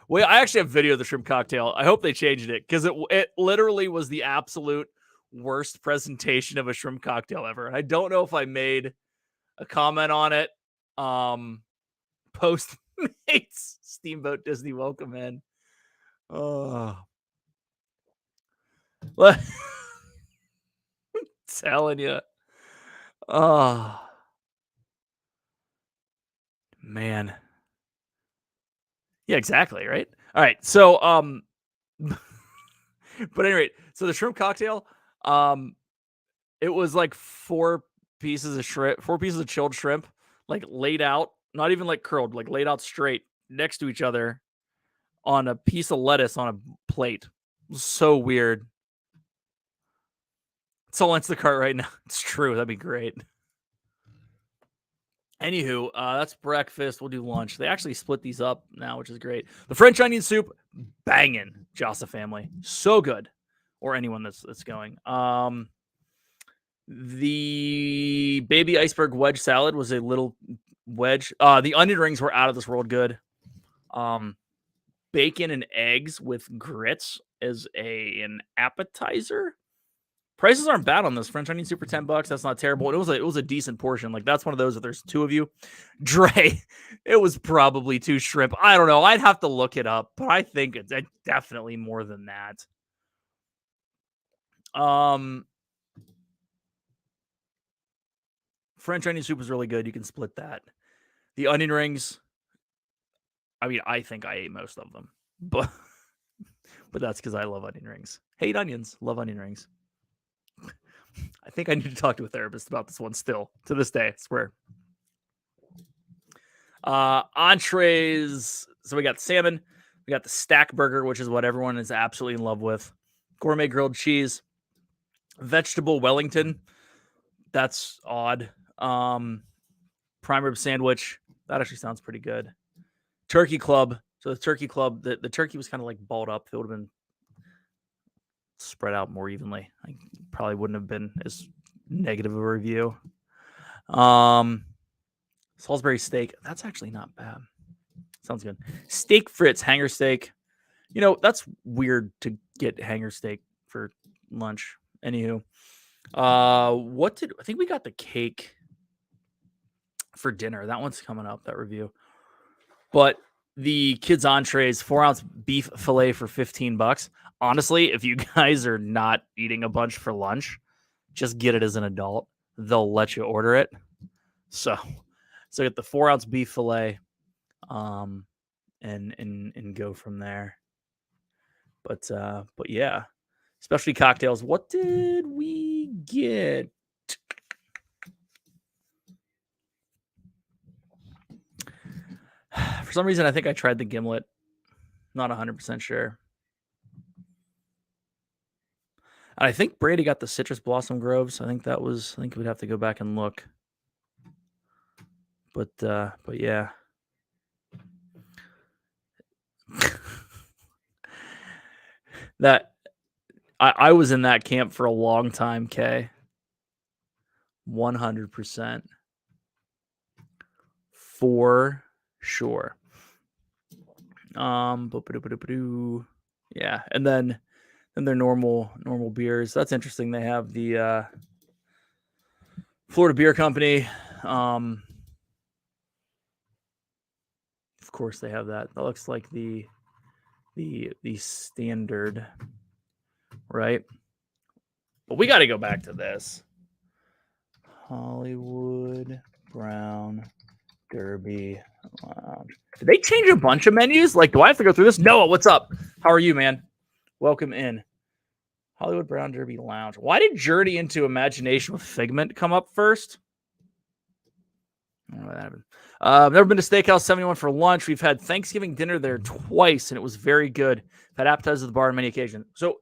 Well, I actually have video of the shrimp cocktail. I hope they changed it because it literally was the absolute worst presentation of a shrimp cocktail ever. I don't know if I made a comment on it. Postmates Steamboat Disney welcome in. Oh, telling you. Oh, man. Yeah, exactly. Right. All right. So, but anyway, so the shrimp cocktail, it was like 4 pieces of shrimp, 4 pieces of chilled shrimp, like laid out, not even like curled, like laid out straight next to each other on a piece of lettuce on a plate. So weird. It's all Instacart right now. It's true. That'd be great. Anywho, that's breakfast. We'll do lunch. They actually split these up now, which is great. The French onion soup, banging. Jasa family, so good. Or anyone that's going. The baby iceberg wedge salad was a little wedge. The onion rings were out of this world good. Bacon and eggs with grits as an appetizer. Prices aren't bad on this. French onion soup for $10. That's not terrible. It was a decent portion. Like, that's one of those, if there's two of you. Dre, it was probably 2 shrimp. I don't know. I'd have to look it up, but I think it's definitely more than that. French onion soup is really good. You can split that. The onion rings, I mean, I think I ate most of them, but that's because I love onion rings. Hate onions, love onion rings. I think I need to talk to a therapist about this one still to this day, I swear. Entrees. So we got salmon. We got the stack burger, which is what everyone is absolutely in love with. Gourmet grilled cheese. Vegetable Wellington. That's odd. Prime rib sandwich. That actually sounds pretty good. Turkey club. So the turkey club, the turkey was kind of like balled up. It would have been spread out more evenly. I probably wouldn't have been as negative of a review. Salisbury steak. That's actually not bad. Sounds good. Steak Fritz hanger steak. You know, that's weird to get hanger steak for lunch. Anywho, I think we got the cake for dinner. That one's coming up, that review. But the kids' entrees, 4-ounce beef fillet for $15. Honestly, if you guys are not eating a bunch for lunch, just get it as an adult. They'll let you order it. So get the 4-ounce beef fillet, and go from there. But yeah, specialty cocktails. What did we get? For some reason, I think I tried the gimlet. Not 100% sure. And I think Brady got the citrus blossom groves. I think we'd have to go back and look. But yeah. That I was in that camp for a long time, Kay. 100%. For sure. Yeah, and then their normal beers. That's interesting. They have the Florida Beer Company. Of course, they have that. That looks like the standard, right? But we got to go back to this. Hollywood Brown Derby Lounge. Did they change a bunch of menus? Like, do I have to go through this? Noah, what's up? How are you, man? Welcome in. Hollywood Brown Derby Lounge. Why did Journey into Imagination with Figment come up first? I don't know what happened. I've never been to Steakhouse 71 for lunch. We've had Thanksgiving dinner there twice, and it was very good. I've had appetizers at the bar on many occasions. So,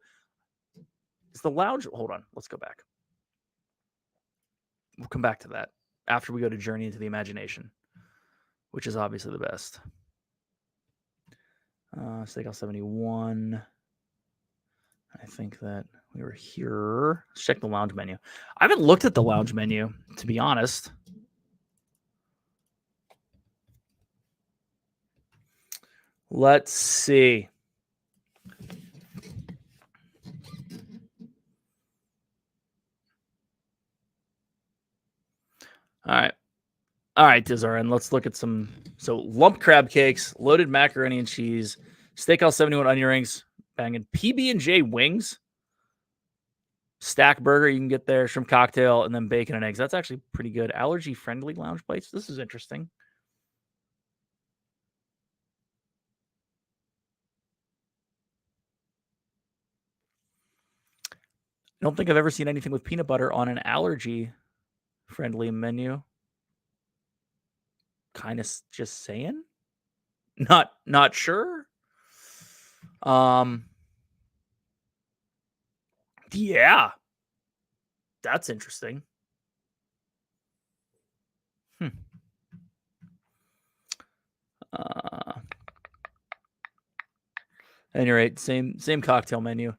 is the lounge... Hold on. Let's go back. We'll come back to that after we go to Journey into the Imagination, which is obviously the best. Steakhouse 71. I think that we were here. Let's check the lounge menu. I haven't looked at the lounge menu, to be honest. Let's see. All right, Dizarin. Let's look at some. So, lump crab cakes, loaded macaroni and cheese, Steakhouse 71 onion rings, banging PB&J wings, stack burger you can get there, shrimp cocktail, and then bacon and eggs. That's actually pretty good. Allergy-friendly lounge plates. This is interesting. I don't think I've ever seen anything with peanut butter on an allergy-friendly menu. Kind of just saying. Not sure. Yeah. That's interesting. At any rate, same cocktail menu.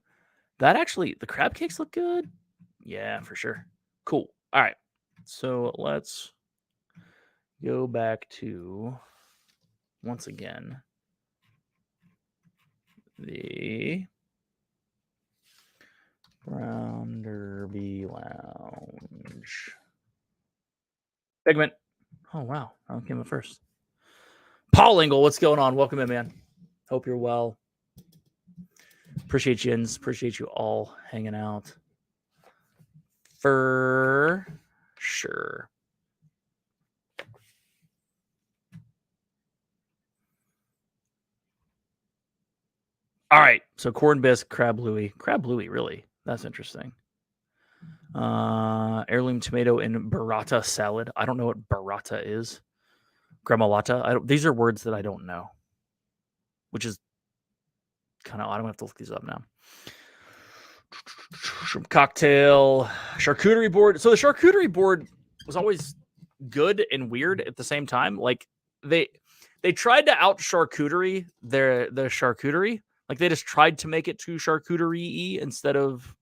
That actually, the crab cakes look good. Yeah, for sure. Cool. All right. So let's go back to, once again, the Brown Derby Lounge. Segment. Oh, wow. I came in first. Paul Engel, what's going on? Welcome in, man. Hope you're well. Appreciate Jins. Appreciate you all hanging out. For sure. All right. So corn bisque, crab louie. Crab louie, really? That's interesting. Heirloom tomato and burrata salad. I don't know what burrata is. Gremolata. These are words that I don't know, which is kind of odd. I'm gonna have to look these up now. Shrimp cocktail, charcuterie board. So the charcuterie board was always good and weird at the same time. Like they tried to out charcuterie the charcuterie. Like they just tried to make it too charcuterie-y instead of.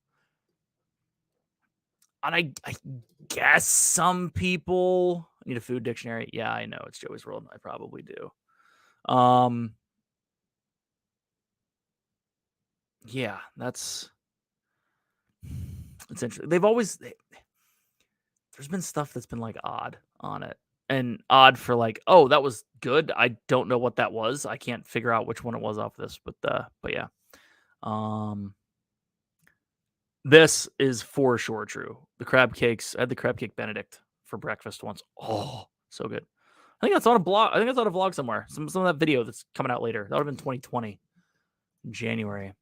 And I guess some people need a food dictionary. Yeah, I know it's Joey's World. I probably do. Yeah, it's interesting. There's been stuff that's been like odd on it, and odd for like, oh, that was good. I don't know what that was. I can't figure out which one it was off this, but yeah. This is for sure true. The crab cakes. I had the crab cake Benedict for breakfast once. Oh, so good. I think that's on a blog. I think that's on a vlog somewhere. Some of that video that's coming out later. That would have been 2020, January.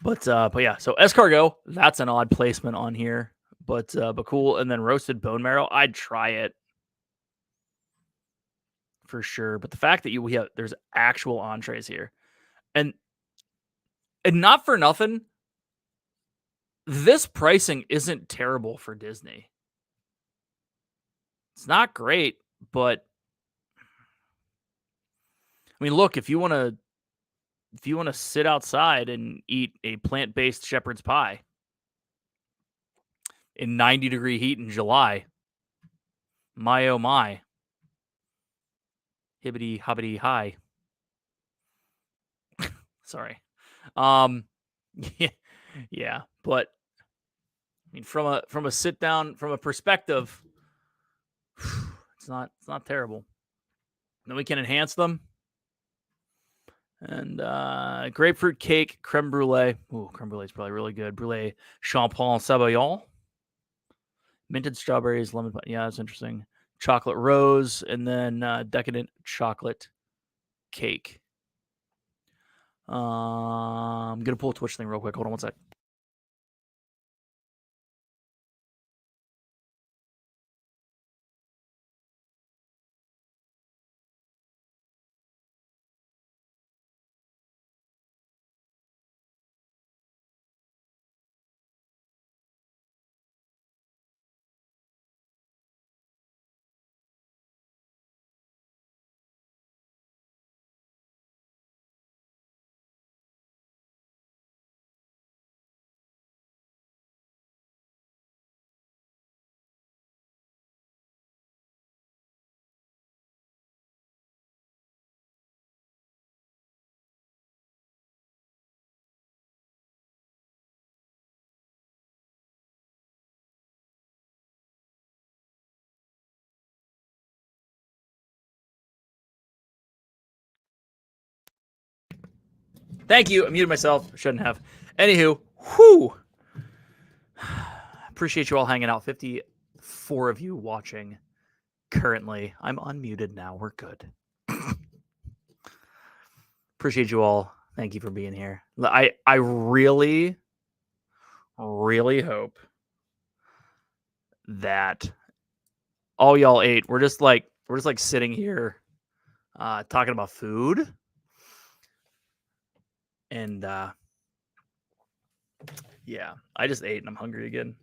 But yeah. So escargot. That's an odd placement on here, but cool. And then roasted bone marrow. I'd try it for sure. But the fact that there's actual entrees here, and not for nothing, this pricing isn't terrible for Disney. It's not great, but I mean, look, if you want to sit outside and eat a plant-based shepherd's pie in 90-degree heat in July, my oh my, hibbity hobbity hi. Sorry. Yeah, but I mean, from a sit down, from a perspective, it's not terrible. Then we can enhance them. And grapefruit cake, creme brulee. Ooh, creme brulee is probably really good. Brulee Champagne Sabayon. Minted strawberries, lemon pie. Yeah, that's interesting. Chocolate rose, and then decadent chocolate cake. I'm gonna pull a Twitch thing real quick. Hold on one sec. Thank you. I muted myself. Shouldn't have. Anywho, whew. Appreciate you all hanging out. 54 of you watching currently. I'm unmuted now. We're good. Appreciate you all. Thank you for being here. I really, really hope that all y'all ate. We're just like sitting here talking about food. And yeah, I just ate and I'm hungry again.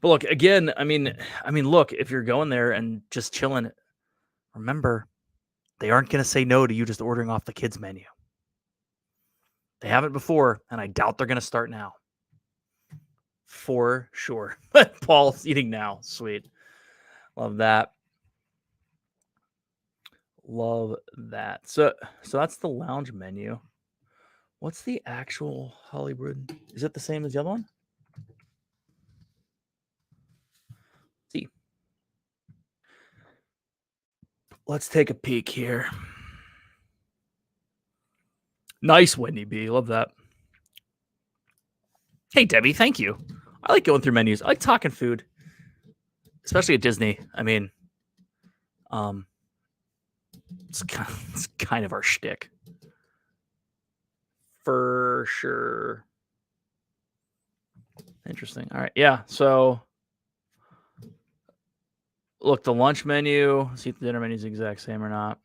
But look, again, I mean, look, if you're going there and just chilling, remember, they aren't going to say no to you just ordering off the kids menu. They haven't before, and I doubt they're going to start now. For sure. Paul's eating now. Sweet. Love that. Love that. So that's the lounge menu. What's the actual Hollywood? Is it the same as the other one? See. Let's take a peek here. Nice, Wendy B. Love that. Hey, Debbie. Thank you. I like going through menus. I like talking food, especially at Disney. I mean, it's kind of our shtick. For sure. Interesting. All right. Yeah. So, look, the lunch menu. See if the dinner menu is the exact same or not.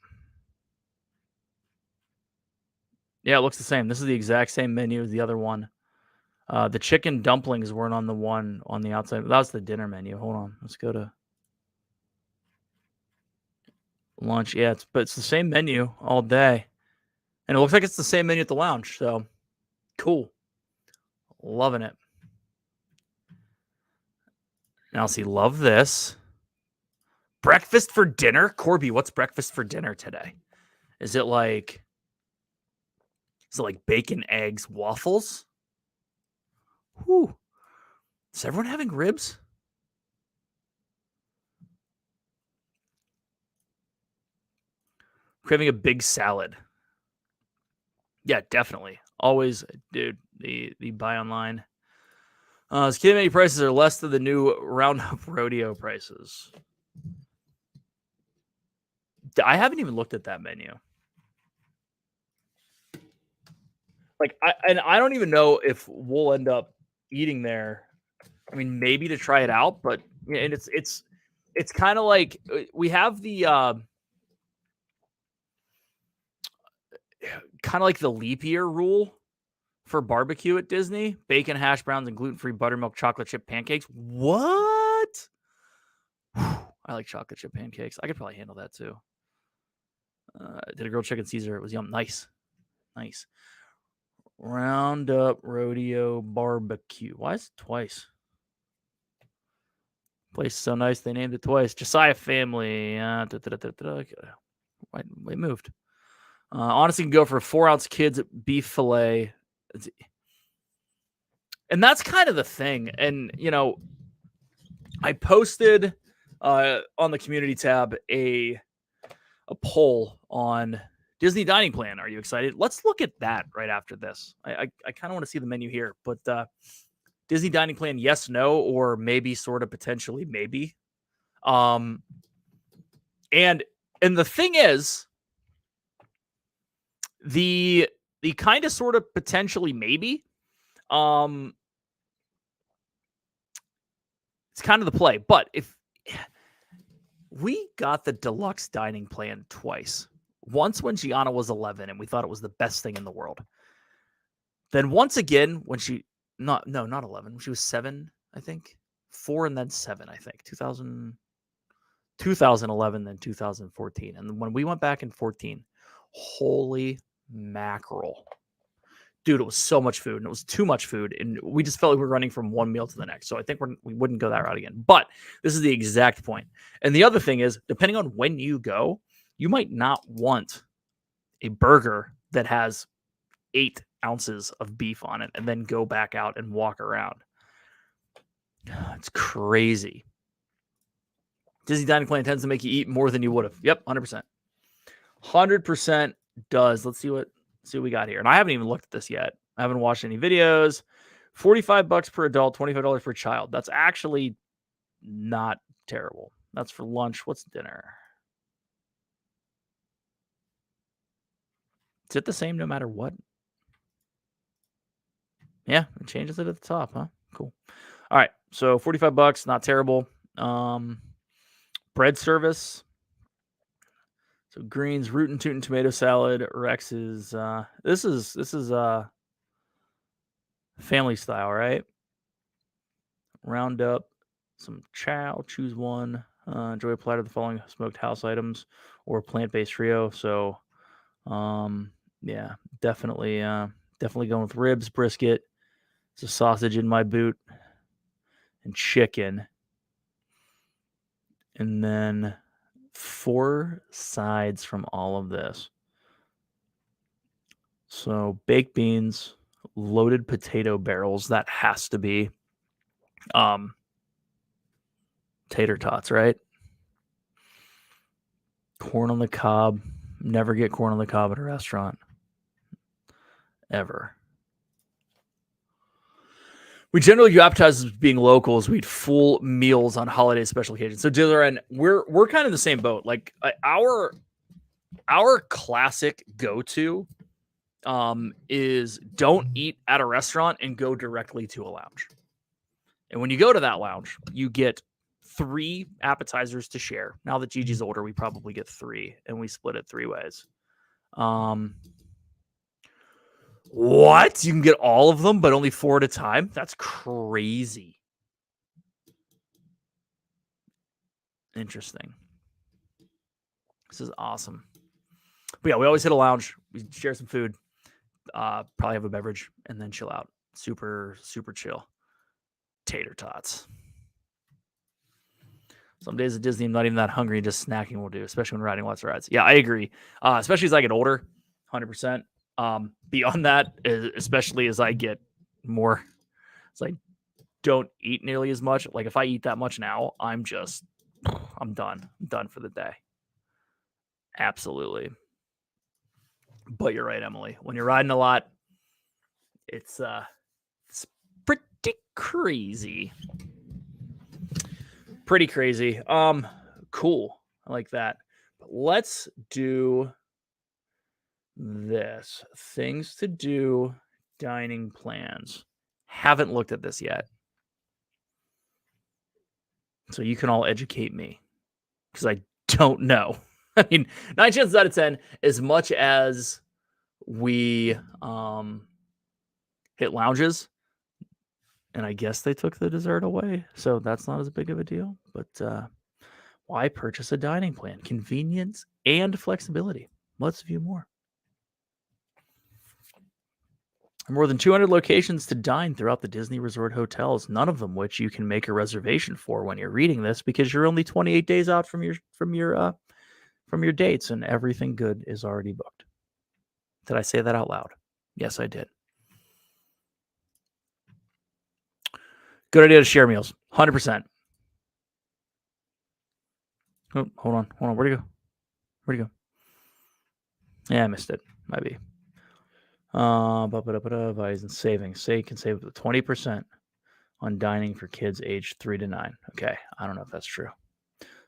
Yeah, it looks the same. This is the exact same menu as the other one. The chicken dumplings weren't on the one on the outside. That was the dinner menu. Hold on. Let's go to lunch. Yeah, but it's the same menu all day. And it looks like it's the same menu at the lounge. So cool. Loving it. Now see, love this. Breakfast for dinner? Corby, what's breakfast for dinner today? Is it like bacon, eggs, waffles? Whew. Is everyone having ribs? Craving a big salad. Yeah, definitely. Always, dude, the buy online. Skid menu prices are less than the new Roundup Rodeo prices. I haven't even looked at that menu. Like, I don't even know if we'll end up eating there. I mean, maybe to try it out, but and it's kind of like we have the kind of like the leap year rule for barbecue at Disney: bacon, hash browns, and gluten-free buttermilk chocolate chip pancakes. What? I like chocolate chip pancakes. I could probably handle that too. Did a grilled chicken Caesar. It was yum. Nice. Roundup Rodeo Barbecue. Why is it twice? Place is so nice they named it twice. Josiah family. We moved. Honestly, can go for a 4-ounce kids beef fillet. And that's kind of the thing. And, I posted on the community tab a poll on Disney dining plan. Are you excited? Let's look at that right after this. I kind of want to see the menu here, but Disney dining plan, yes, no, or maybe, sort of, potentially, maybe. And the thing is, the kind of, sort of, potentially, maybe, it's kind of the play. But if we got the deluxe dining plan twice, once when Gianna was 11 and we thought it was the best thing in the world. Then once again when not 11, when she was 7, I think. 4 and then 7, I think. 2011, then 2014. And when we went back in 14, holy mackerel. Dude, it was so much food, and it was too much food, and we just felt like we were running from one meal to the next. So I think we wouldn't go that route again. But this is the exact point. And the other thing is, depending on when you go, you might not want a burger that has 8 ounces of beef on it and then go back out and walk around. It's crazy. Disney dining plan tends to make you eat more than you would have. Yep, 100%. 100% does. Let's see what we got here. And I haven't even looked at this yet. I haven't watched any videos. $45 per adult, $25 per child. That's actually not terrible. That's for lunch. What's dinner? Is it the same no matter what? Yeah, it changes it at the top, huh? Cool. All right, so $45, not terrible. Bread service. So greens, root and tootin' tomato salad. Rex's. This is family style, right? Roundup some chow. Choose one. Enjoy a platter of the following smoked house items or plant-based trio. So, yeah, definitely going with ribs, brisket. There's a sausage in my boot, and chicken. And then 4 sides from all of this. So baked beans, loaded potato barrels. That has to be tater tots, right? Corn on the cob. Never get corn on the cob at a restaurant. Ever. We generally do appetizers being locals. We eat full meals on holiday special occasions. So Dylan, we're kind of in the same boat. Like our classic go-to is don't eat at a restaurant and go directly to a lounge. And when you go to that lounge, you get 3 appetizers to share. Now that Gigi's older, we probably get 3, and we split it 3 ways. What? You can get all of them, but only 4 at a time? That's crazy. Interesting. This is awesome. But yeah, we always hit a lounge. We share some food, probably have a beverage, and then chill out. Super, super chill. Tater tots. Some days at Disney, I'm not even that hungry. Just snacking will do, especially when riding lots of rides. Yeah, I agree. Especially as I get older, 100%. Beyond that, especially as I get more, it's like don't eat nearly as much. Like if I eat that much now, I'm done. I'm done for the day. Absolutely. But you're right, Emily. When you're riding a lot, it's pretty crazy. Pretty crazy. Cool. I like that. But let's do this. Things to do, dining plans. Haven't looked at this yet. So you can all educate me because I don't know. I mean, 9 chances out of 10, as much as we hit lounges, and I guess they took the dessert away, so that's not as big of a deal. But why purchase a dining plan? Convenience and flexibility. Let's view more. More than 200 locations to dine throughout the Disney Resort hotels, none of them which you can make a reservation for when you're reading this because you're only 28 days out from your dates and everything good is already booked. Did I say that out loud? Yes, I did. Good idea to share meals. 100%. Oh, hold on. Where'd he go? Yeah, I missed it. Might be. Advise and savings. Say you can save 20% on dining for kids aged 3 to 9. Okay, I don't know if that's true.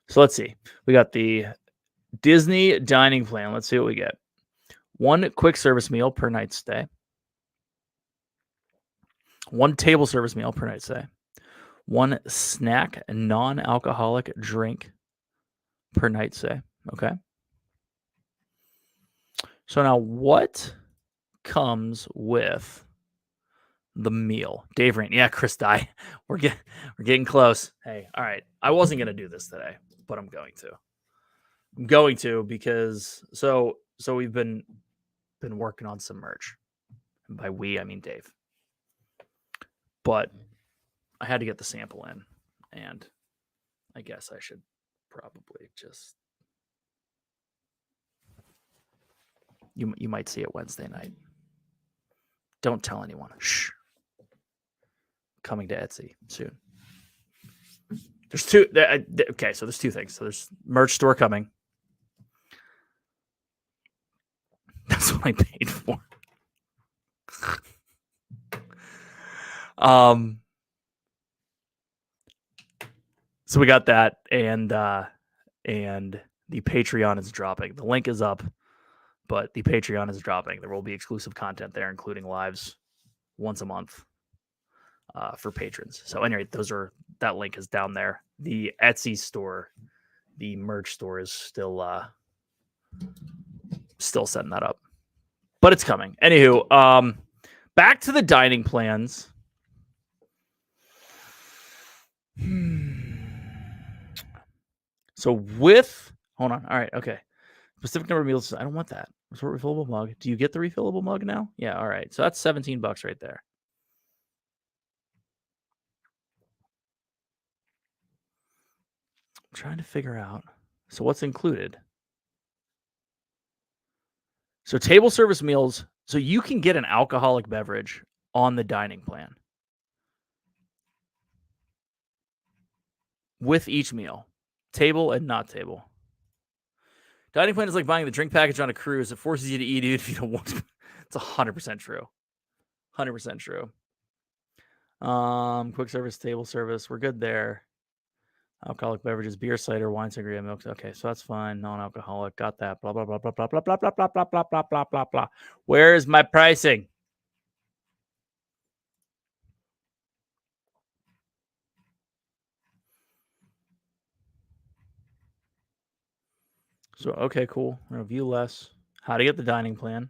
So let's see. We got the Disney dining plan. Let's see what we get. 1 quick service meal per night stay. 1 table service meal per night stay. 1 snack and non-alcoholic drink per night stay. Okay. So now what comes with the meal? Dave Rain. Yeah, Chris Dye. We're getting close. Hey, all right. I wasn't going to do this today, but I'm going to. I'm going to because so we've been working on some merch. And by we, I mean Dave. But I had to get the sample in, and I guess I should probably just you might see it Wednesday night. Don't tell anyone. Shh. Coming to Etsy soon. There's 2. Okay, so there's 2 things. So there's merch store coming. That's what I paid for. So we got that, and the Patreon is dropping. The link is up, but the Patreon is dropping. There will be exclusive content there, including lives once a month for patrons. So anyway, that link is down there. The Etsy store, the merch store is still setting that up, but it's coming. Anywho, back to the dining plans. So with, hold on. All right. Okay. Specific number of meals. I don't want that. Resort refillable mug. Do you get the refillable mug now? Yeah. All right. So that's $17 right there. I'm trying to figure out. So what's included? So table service meals. So you can get an alcoholic beverage on the dining plan with each meal, table and not table. Dining plan is like buying the drink package on a cruise. It forces you to eat it if you don't want to. It's 100% true. 100% true. Quick service, table service. We're good there. Alcoholic beverages, beer, cider, wine, sangria, milk. Okay, so that's fine. Non-alcoholic. Got that. Blah, blah, blah, blah, blah, blah, blah, blah, blah, blah, blah, blah, blah, blah, blah. Where is my pricing? So, okay, cool. Review less. How to get the dining plan.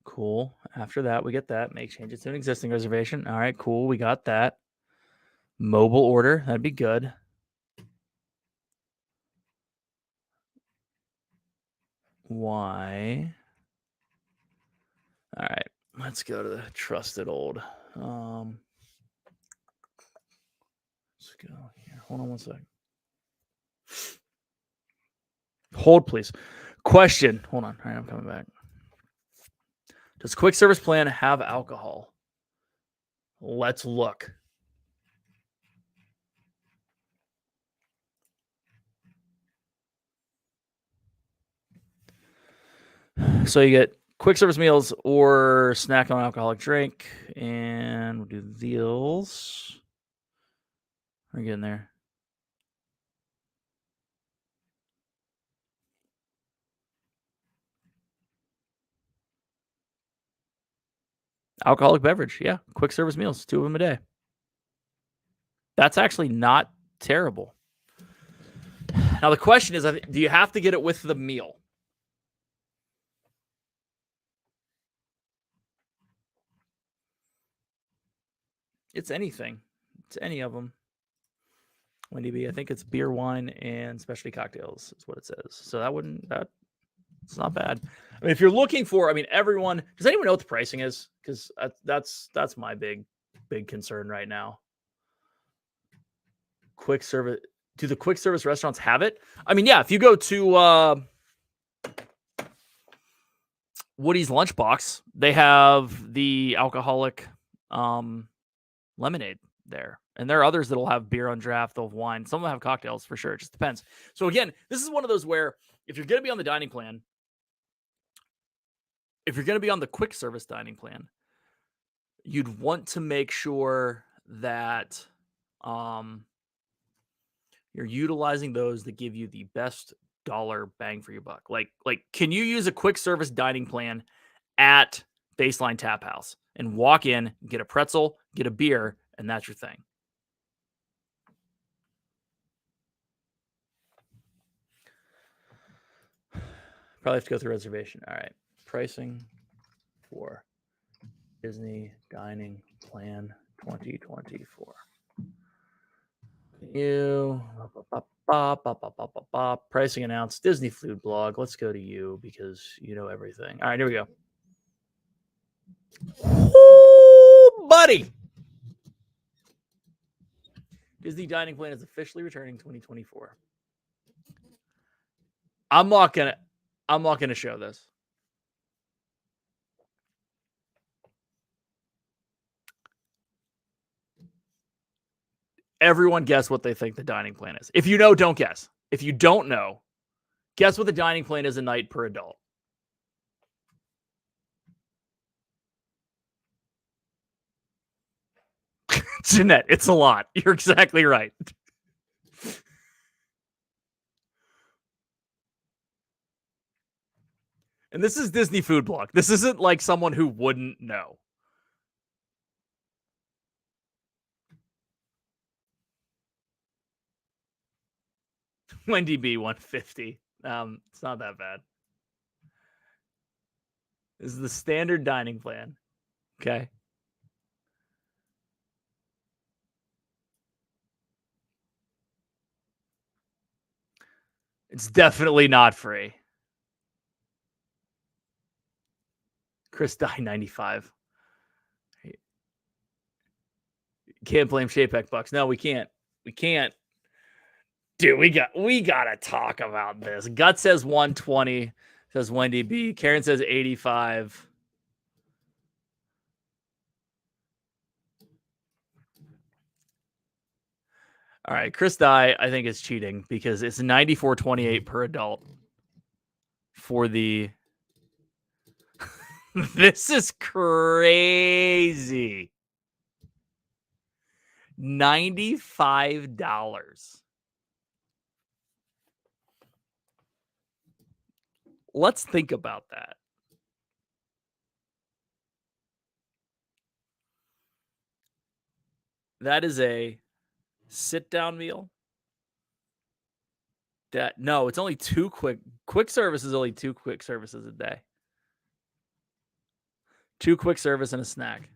Cool. After that, we get that. Make changes to an existing reservation. All right, cool. We got that. Mobile order. That'd be good. Why? All right. Let's go to the trusted old. Let's go here. Hold on one second. Hold, please. Question. Hold on. All right, I'm coming back. Does quick service plan have alcohol? Let's look. So you get quick service meals or snack on alcoholic drink, and we'll do these. We're getting there. Alcoholic beverage, yeah. Quick service meals, 2 of them a day. That's actually not terrible. Now the question is, do you have to get it with the meal? It's anything. It's any of them. Wendy B, I think it's beer, wine, and specialty cocktails is what it says. So it's not bad. I mean, if you're looking for, everyone, does anyone know what the pricing is? Because that's my big concern right now. Quick service. Do the quick service restaurants have it? I mean, yeah, if you go to Woody's Lunchbox, they have the alcoholic lemonade there. And there are others that'll have beer on draft, they'll have wine. Some of them have cocktails for sure. It just depends. So again, this is one of those where if you're going to be on the dining plan, if you're going to be on the quick service dining plan, you'd want to make sure that you're utilizing those that give you the best dollar bang for your buck. Like, can you use a quick service dining plan at Baseline Tap House and walk in, get a pretzel, get a beer, and that's your thing? Probably have to go through reservation. All right. Pricing for Disney Dining Plan 2024. You pricing announced, Disney Food Blog. Let's go to you because you know everything. All right, here we go. Ooh, buddy. Disney Dining Plan is officially returning 2024. I'm not gonna show this. Everyone guess what they think the dining plan is. If you know, don't guess. If you don't know, guess what the dining plan is a night per adult. Jeanette, it's a lot. You're exactly right. And this is Disney Food Blog. This isn't like someone who wouldn't know. Wendy B 150. It's not that bad. This is the standard dining plan. Okay. It's definitely not free. Chris Dye 95. Can't blame Shapek Bucks. No, we can't. We can't. Dude, we gotta talk about this. Gut says 120, says Wendy B. Karen says 85. All right, Chris Dye, I think is cheating because it's 94.28 per adult for the. This is crazy. $95. Let's think about that. That is a sit-down meal. No, it's only two quick service is only 2 quick services a day. 2 quick service and a snack.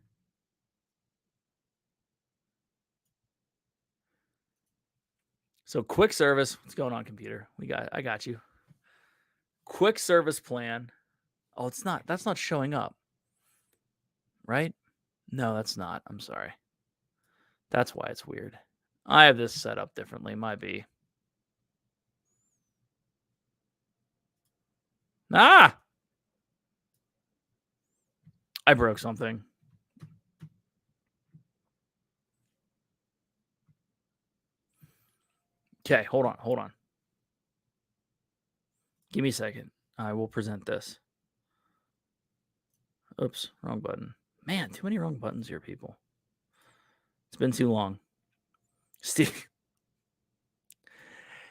So quick service, what's going on, computer? I got you. Quick service plan. Oh, that's not showing up. Right? No, that's not. I'm sorry. That's why it's weird. I have this set up differently. Might be. I broke something. Okay, hold on. Give me a second. I will present this. Oops, wrong button. Man, too many wrong buttons here, people. It's been too long.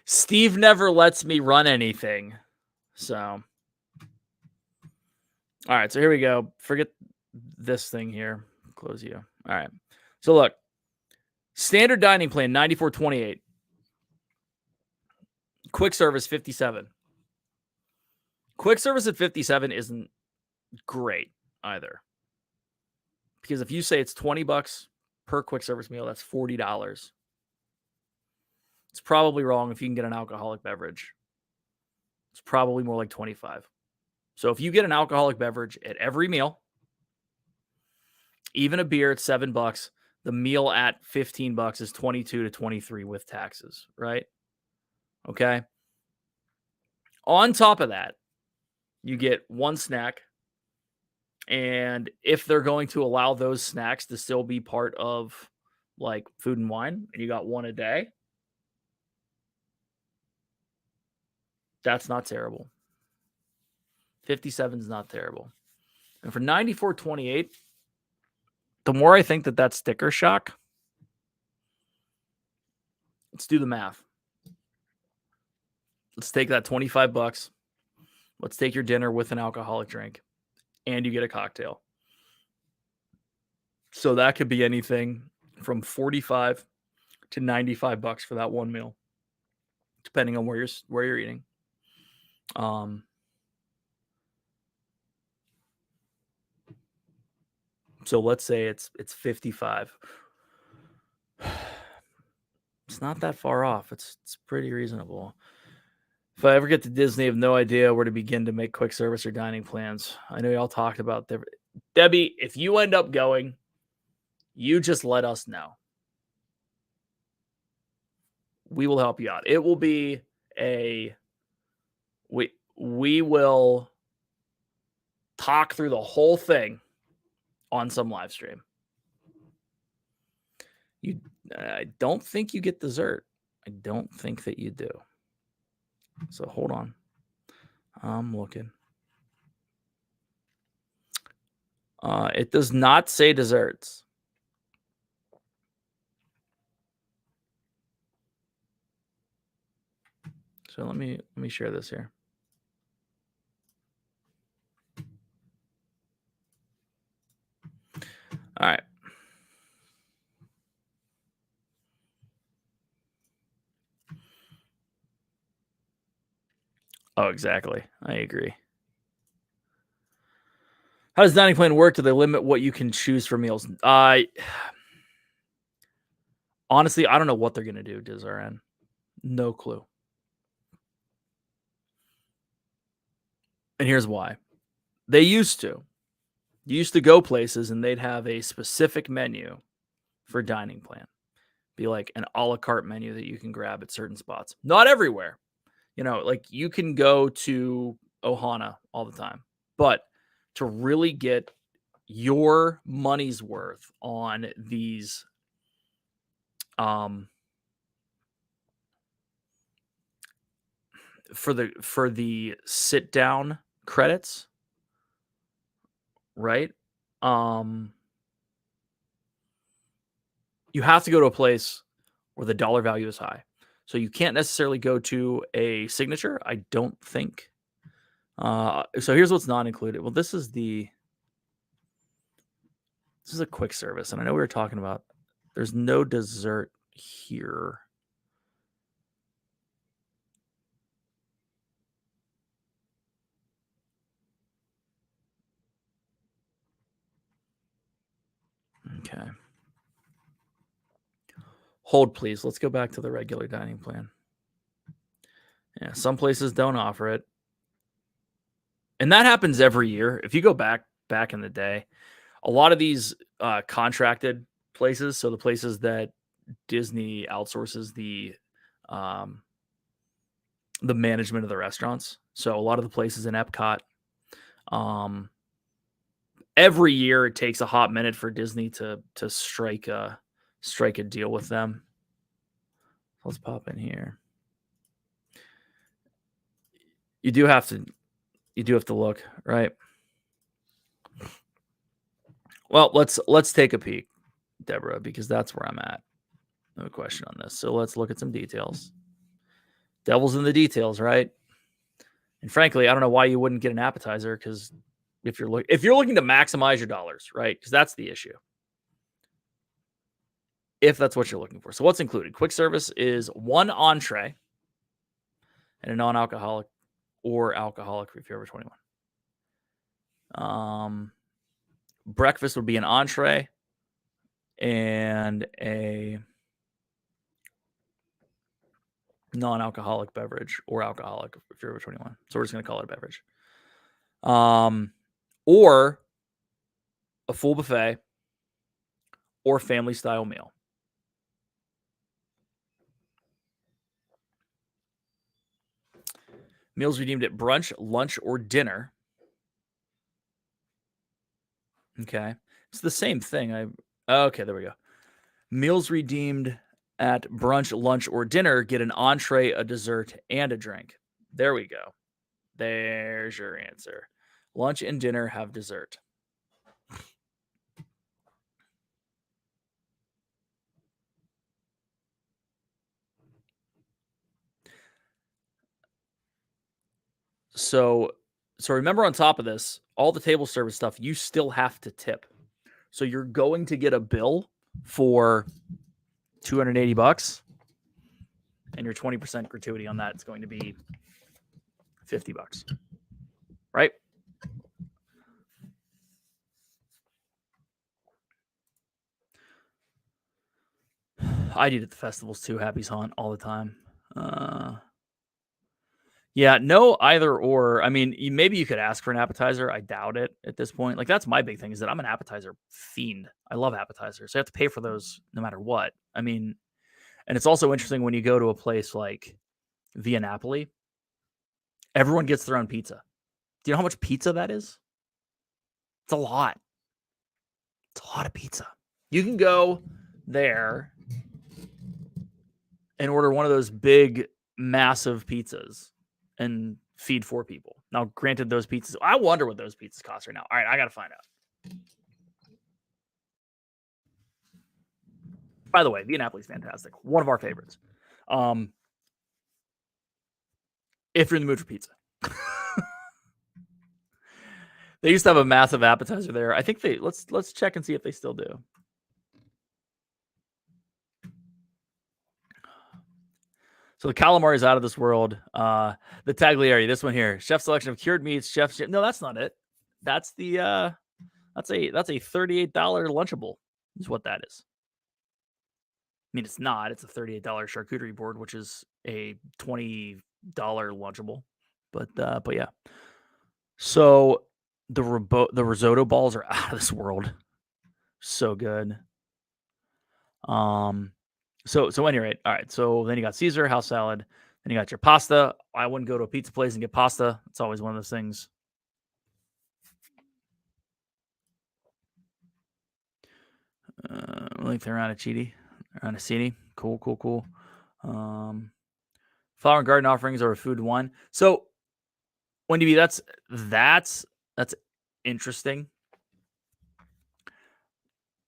Steve never lets me run anything. So, all right, so here we go. Forget this thing here. Close you. All right. So look, standard dining plan 94.28. Quick service 57. Quick service at 57 isn't great either. Because if you say it's $20 per quick service meal, that's $40. It's probably wrong if you can get an alcoholic beverage. It's probably more like 25. So if you get an alcoholic beverage at every meal, even a beer at $7, the meal at $15 is 22 to 23 with taxes, right? Okay. On top of that, you get one snack. And if they're going to allow those snacks to still be part of like food and wine, and you got one a day, that's not terrible. 57 is not terrible. And for 94.28, the more I think that that's sticker shock, let's do the math. Let's take that $25. Let's take your dinner with an alcoholic drink, and you get a cocktail. So that could be anything from $45 to $95 for that one meal, depending on where you're eating. So let's say it's 55. It's not that far off. It's pretty reasonable. If I ever get to Disney, I have no idea where to begin to make quick service or dining plans. I know y'all talked about Debbie, if you end up going, you just let us know. We will help you out. It will be we will talk through the whole thing on some live stream. I don't think you get dessert. I don't think that you do. So hold on. I'm looking. It does not say desserts. So let me share this here. All right. Oh, exactly. I agree. How does dining plan work? Do they limit what you can choose for meals? Honestly, I don't know what they're going to do, Dizarn. No clue. And here's why. They used to. You used to go places and they'd have a specific menu for dining plan. Be like an a la carte menu that you can grab at certain spots. Not everywhere. Like you can go to Ohana all the time. But to really get your money's worth on these for the sit down credits, right? You have to go to a place where the dollar value is high. So you can't necessarily go to a Signature, I don't think. So here's what's not included. Well, this is a quick service, and I know we were talking about there's no dessert here. Okay. Hold, please. Let's go back to the regular dining plan. Yeah, some places don't offer it. And that happens every year. If you go back in the day, a lot of these contracted places, so the places that Disney outsources the management of the restaurants. So a lot of the places in Epcot, every year it takes a hot minute for Disney to strike a deal with them. Let's pop in here. You do have to look, right? Well, let's take a peek, Deborah, because that's where I'm at. No question on this. So let's look at some details. Devil's in the details, right? And frankly, I don't know why you wouldn't get an appetizer, because if you're looking to maximize your dollars, right? Because that's the issue. If that's what you're looking for. So what's included? Quick service is one entree and a non-alcoholic or alcoholic if you're over 21. Breakfast would be an entree and a non-alcoholic beverage or alcoholic if you're over 21. So we're just going to call it a beverage. Or a full buffet or family style meal. Meals redeemed at brunch, lunch, or dinner. Okay. It's the same thing. Okay, there we go. Meals redeemed at brunch, lunch, or dinner get an entree, a dessert, and a drink. There we go. There's your answer. Lunch and dinner have dessert. So remember, on top of this, all the table service stuff, you still have to tip. So you're going to get a bill for $280, and your 20% gratuity on that is going to be $50, right? I eat at the festivals too. Happy's Haunt all the time. Yeah, no either or. I mean, maybe you could ask for an appetizer. I doubt it at this point. Like, that's my big thing, is that I'm an appetizer fiend. I love appetizers. So I have to pay for those no matter what. I mean, and it's also interesting when you go to a place like Via Napoli, everyone gets their own pizza. Do you know how much pizza that is? It's a lot. It's a lot of pizza. You can go there and order one of those big, massive pizzas and feed 4 people. Now, granted, those pizzas, I wonder what those pizzas cost right now. All right, I got to find out. By the way, Via Napoli is fantastic. One of our favorites. If you're in the mood for pizza. They used to have a massive appetizer there. I think let's check and see if they still do. So the calamari is out of this world. The taglieri, this one here, chef selection of cured meats. No, that's not it. That's the that's a $38 Lunchable. Is what that is. I mean, it's not. It's a $38 charcuterie board, which is a $20 Lunchable. But yeah. So the risotto balls are out of this world. So good. So any rate, all right. So then you got Caesar house salad. Then you got your pasta. I wouldn't go to a pizza place and get pasta. It's always one of those things. Like they're on a cheaty, on a CD. Cool. Flower and garden offerings are a food one. So Wendy B, that's interesting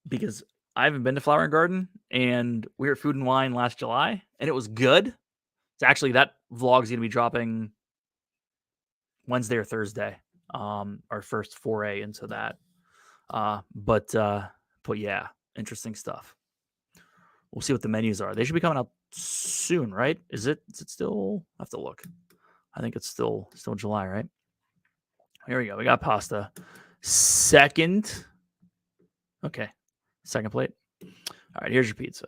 because I haven't been to Flower and Garden, and we were at Food and Wine last July, and it was good. It's actually that vlog's gonna be dropping Wednesday or Thursday. Our first foray into that. But yeah, interesting stuff. We'll see what the menus are. They should be coming out soon, right? Is it still? I have to look. I think it's still July, right? Here we go. We got pasta. Second. Okay. Second plate. All right, here's your pizza.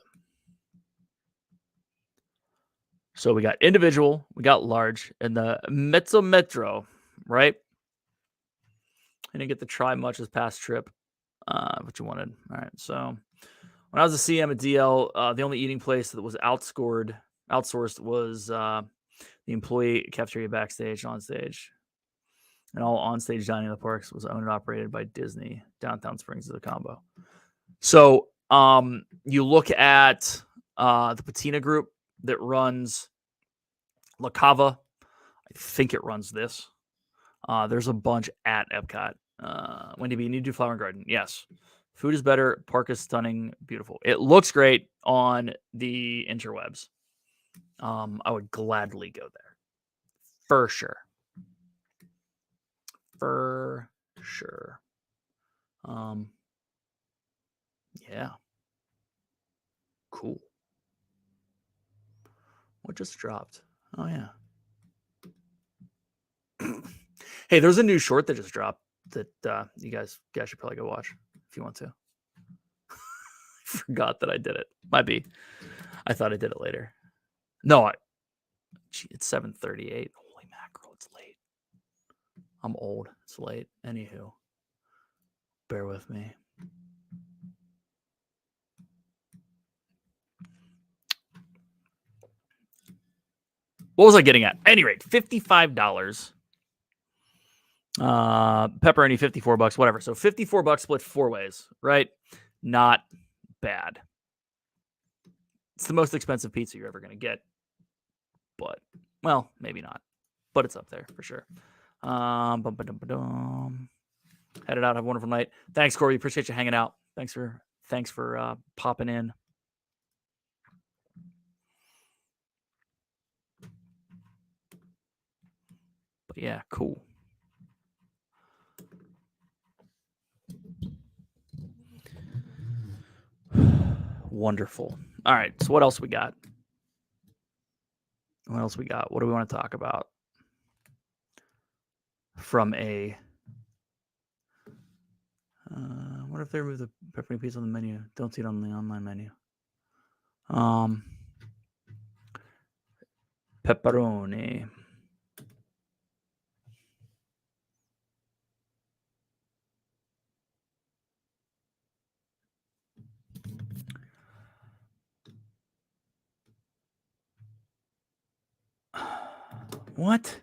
So we got individual, we got large, and the mezzo metro, right? I didn't get to try much this past trip. What you wanted. All right. So when I was a CM at DL, the only eating place that was outsourced was the employee cafeteria backstage, on stage. And all on-stage dining in the parks was owned and operated by Disney. Downtown Springs is a combo. So you look at the Patina Group that runs La Cava. I think it runs this. There's a bunch at Epcot. Wendy B, you need to do Flower and Garden. Yes. Food is better. Park is stunning. Beautiful. It looks great on the interwebs. I would gladly go there. For sure. Yeah. Cool. What just dropped? Oh, yeah. Hey, there's a new short that just dropped that you guys should probably go watch if you want to. I forgot that I did it. Might be. I thought I did it later. No, it's 7:38. Holy mackerel, it's late. I'm old. It's late. Anywho, bear with me. What was I getting at? At any rate, $55. Pepperoni, $54, whatever. So $54 split 4 ways, right? Not bad. It's the most expensive pizza you're ever going to get. But, well, maybe not. But it's up there for sure. Headed out. Have a wonderful night. Thanks, Corey. Appreciate you hanging out. Thanks for popping in. But yeah, cool. Wonderful. All right. So what else we got? What do we want to talk about? From a what if they remove the pepperoni pizza on the menu? Don't see it on the online menu. Pepperoni. What?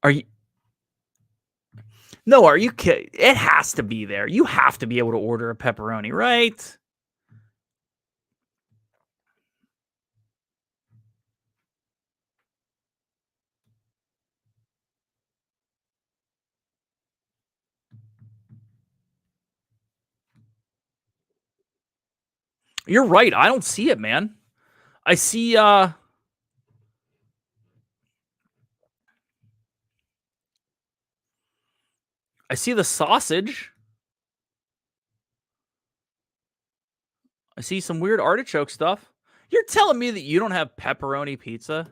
Are you? No, are you kidding? It has to be there. You have to be able to order a pepperoni, right? You're right. I don't see it, man. I see the sausage. I see some weird artichoke stuff. You're telling me that you don't have pepperoni pizza?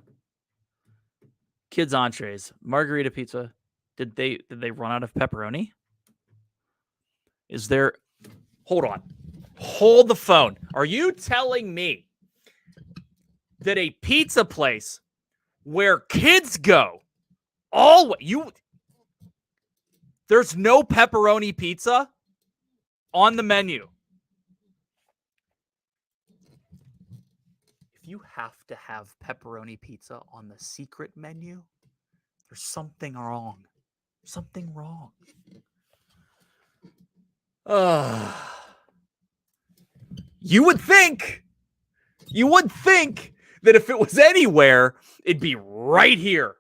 Kids entrees, margarita pizza. Did they run out of pepperoni? Is there? Hold on. Hold the phone. Are you telling me that a pizza place where kids go. There's no pepperoni pizza on the menu. If you have to have pepperoni pizza on the secret menu, there's something wrong. Something wrong. You would think that if it was anywhere, it'd be right here.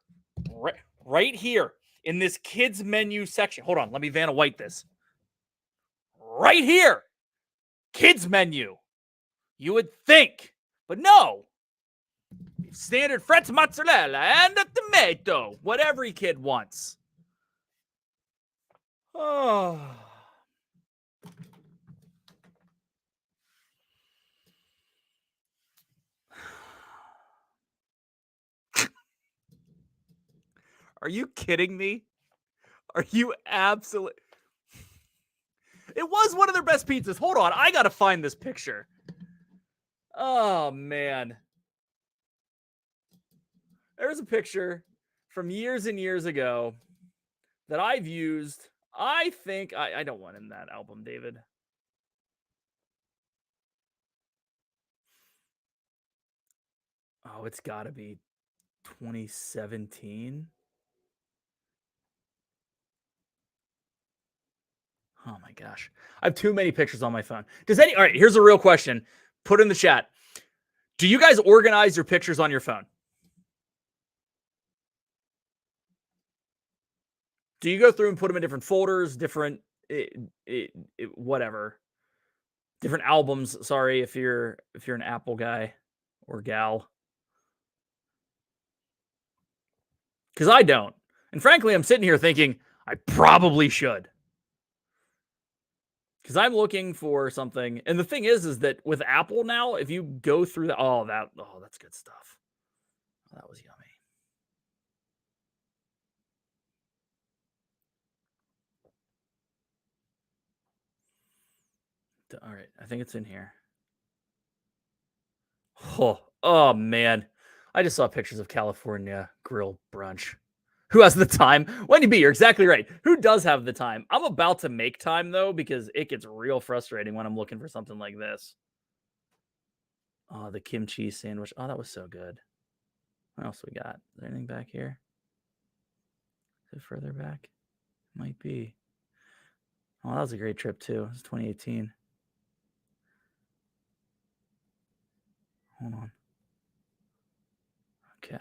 Right here in this kids menu section. Hold on, let me Vanna White this. Right here. Kids menu. You would think, but no. Standard French mozzarella and a tomato. What every kid wants. Oh. Are you kidding me? Are you absolutely... It was one of their best pizzas. Hold on. I got to find this picture. Oh, man. There's a picture from years and years ago that I've used. I think... I don't want in that album, David. Oh, it's got to be 2017. Oh my gosh. I have too many pictures on my phone. All right, here's a real question. Put in the chat. Do you guys organize your pictures on your phone? Do you go through and put them in different folders, different whatever, different albums? Sorry if you're an Apple guy or gal. Because I don't. And frankly, I'm sitting here thinking I probably should. Because I'm looking for something. And the thing is that with Apple now, if you go through that's good stuff. Oh, that was yummy. All right, I think it's in here. Oh man. I just saw pictures of California grill brunch. Who has the time? Wendy B, you're exactly right. Who does have the time? I'm about to make time, though, because it gets real frustrating when I'm looking for something like this. Oh, the kimchi sandwich. Oh, that was so good. What else we got? Is there anything back here? Is it further back? Might be. Oh, that was a great trip, too. It was 2018. Hold on. Okay.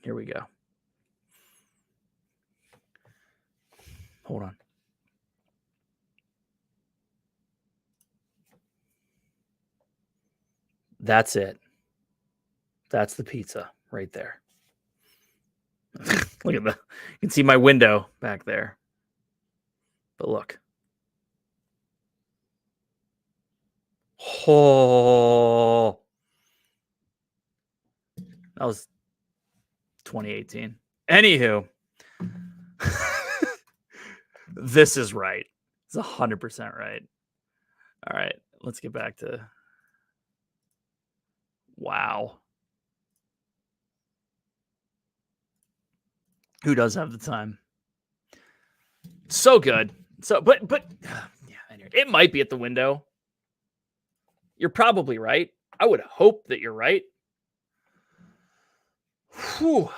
Here we go. Hold on. That's it. That's the pizza right there. Look at you can see my window back there. But look. Oh. That was 2018. Anywho. This is right. It's 100% right. All right. Let's get back to... Wow. Who does have the time? So good. But yeah, anyway, it might be at the window. You're probably right. I would hope that you're right. Whew.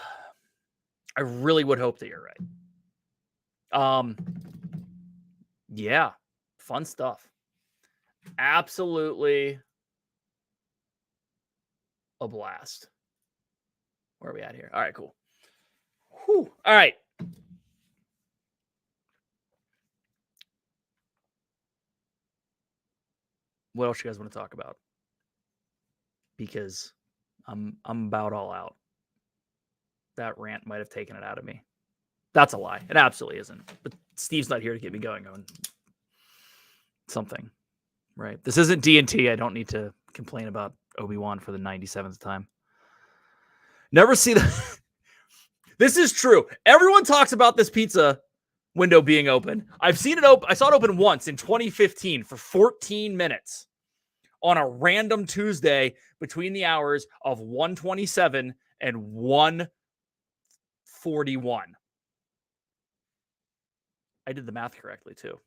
I really would hope that you're right. Yeah, fun stuff. Absolutely a blast. Where are we at here? All right, cool. Whew. All right. What else you guys want to talk about? Because I'm about all out. That rant might have taken it out of me. That's a lie. It absolutely isn't. But Steve's not here to get me going on something, right? This isn't D&T. I don't need to complain about Obi-Wan for the 97th time. Never see the... This is true. Everyone talks about this pizza window being open. I've seen it open. I saw it open once in 2015 for 14 minutes. on a random Tuesday between the hours of 1:27 and 1:41. I did the math correctly too.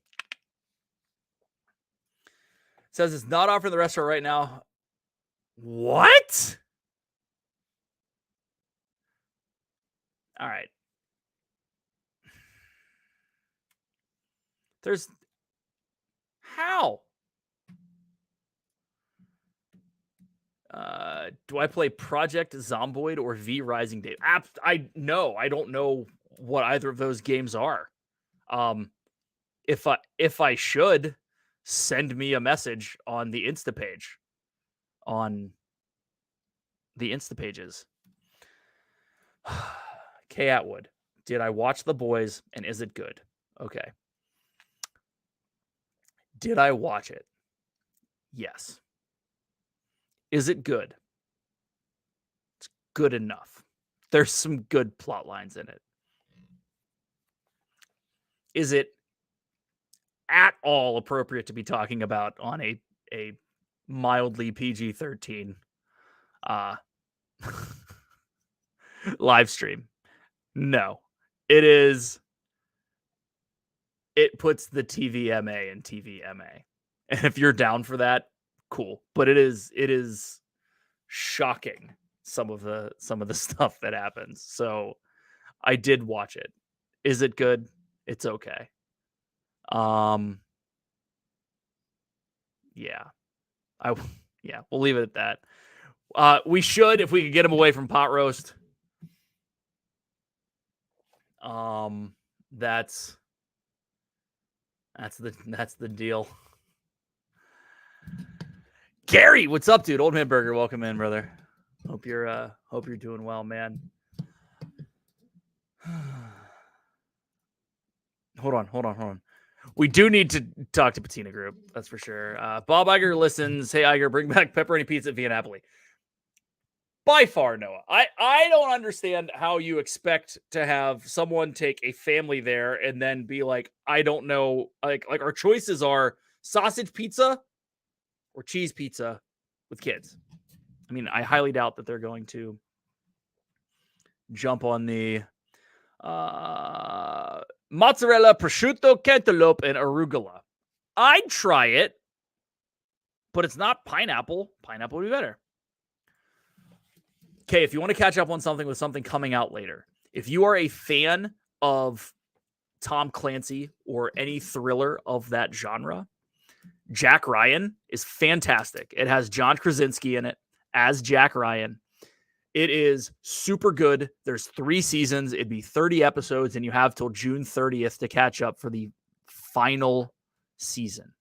Says it's not offering the restaurant right now. What? All right. There's how? Do I play Project Zomboid or V Rising Day? I don't know what either of those games are. If I should, send me a message on the Insta page. On the Insta pages. Kay Atwood, did I watch The Boys and is it good? Okay. Did I watch it? Yes. Is it good? It's good enough. There's some good plot lines in it. Is it at all appropriate to be talking about on a mildly PG-13 live stream? No. It puts the TVMA in TVMA. And if you're down for that, cool. But it is shocking some of the stuff that happens. So I did watch it. Is it good? It's okay. Yeah. We'll leave it at that. We should, if we could get him away from pot roast. That's the deal. Gary, what's up, dude? Old Man Burger, welcome in, brother. Hope you're doing well, man. Hold on. We do need to talk to Patina Group. That's for sure. Bob Iger listens. Hey, Iger, bring back pepperoni pizza at Via Napoli. By far, Noah. I don't understand how you expect to have someone take a family there and then be like, I don't know. Like our choices are sausage pizza or cheese pizza with kids. I mean, I highly doubt that they're going to jump on the mozzarella, prosciutto, cantaloupe, and arugula. I'd try it, but it's not pineapple. Pineapple would be better. Okay, if you want to catch up on something with something coming out later, if you are a fan of Tom Clancy or any thriller of that genre, Jack Ryan is fantastic. It has John Krasinski in it as Jack Ryan. It is super good. There's 3 seasons. It'd be 30 episodes, and you have till June 30th to catch up for the final season,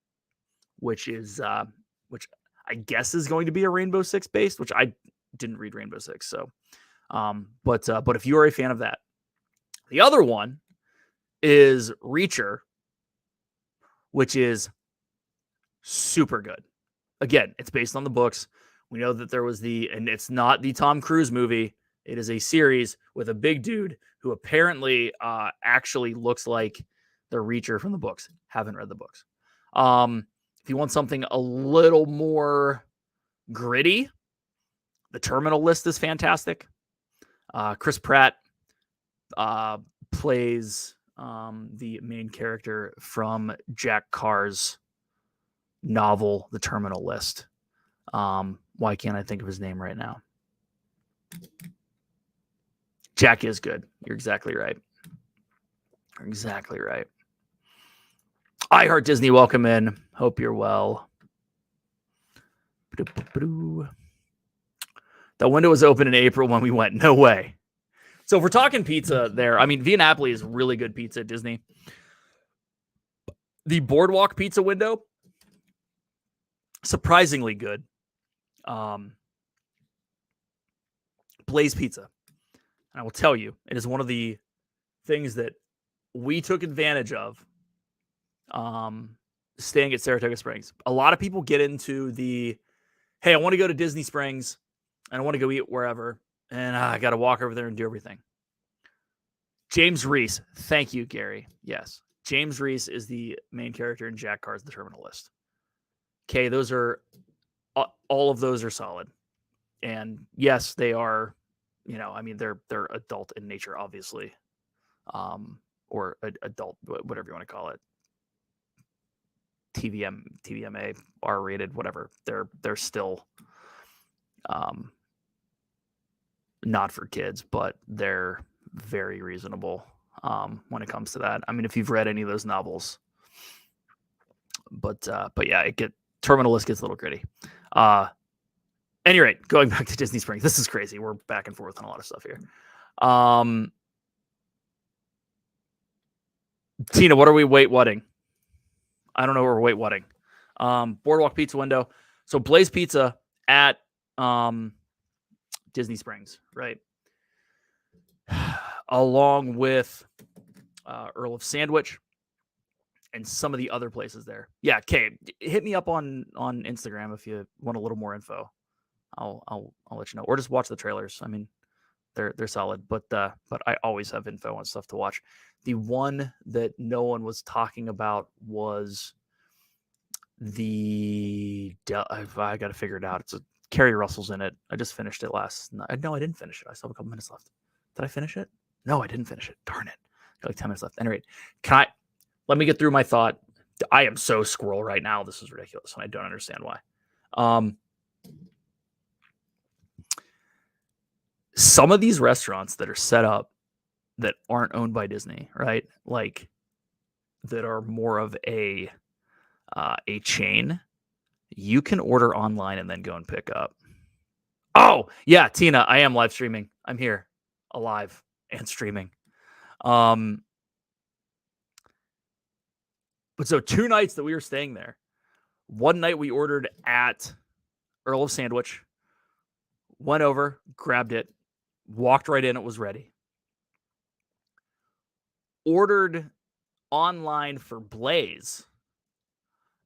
which I guess is going to be a Rainbow Six based, which I didn't read Rainbow Six. So, but if you are a fan of that, the other one is Reacher, which is super good. Again, it's based on the books. We know that there was and it's not the Tom Cruise movie. It is a series with a big dude who apparently actually looks like the Reacher from the books. Haven't read the books. If you want something a little more gritty, The Terminal List is fantastic. Chris Pratt plays the main character from Jack Carr's novel, The Terminal List. Why can't I think of his name right now? Jack is good. You're exactly right. I Heart Disney, welcome in. Hope you're well. The window was open in April when we went. No way. So if we're talking pizza there, I mean, Via Napoli is really good pizza at Disney. The Boardwalk pizza window, surprisingly good. Blaze Pizza. And I will tell you, it is one of the things that we took advantage of staying at Saratoga Springs. A lot of people get into hey, I want to go to Disney Springs and I want to go eat wherever, and I got to walk over there and do everything. James Reese. Thank you, Gary. Yes. James Reese is the main character in Jack Carr's The Terminal List. Okay, those are all of those are solid. And yes, they are, I mean, they're adult in nature, obviously, or adult, whatever you want to call it, TVMA, R-rated, whatever. They're still not for kids, but they're very reasonable when it comes to that. I mean, if you've read any of those novels, but yeah, Terminal List gets a little gritty. Any rate, going back to Disney Springs, this is crazy. We're back and forth on a lot of stuff here. Tina, what are we wait-whatting? I don't know what we're wait-whatting. Boardwalk Pizza window. So Blaze Pizza at Disney Springs, right? Along with Earl of Sandwich and some of the other places there. Yeah, okay. Hit me up on Instagram if you want a little more info. I'll let you know, or just watch the trailers. I mean, they're solid, but I always have info on stuff to watch. The one that no one was talking about was I got to figure it out. It's Carrie Russell's in it. I just finished it last night. No, I didn't finish it. I still have a couple minutes left. Did I finish it? No, I didn't finish it. Darn it. Got like 10 minutes left. Anyway, let me get through my thought. I am so squirrel right now. This is ridiculous, and I don't understand why. Some of these restaurants that are set up that aren't owned by Disney, right? Like that are more of a chain, you can order online and then go and pick up. Oh, yeah, Tina, I am live streaming. I'm here, alive and streaming. But so 2 nights that we were staying there, one night we ordered at Earl of Sandwich, went over, grabbed it, walked right in, it was ready. Ordered online for Blaze,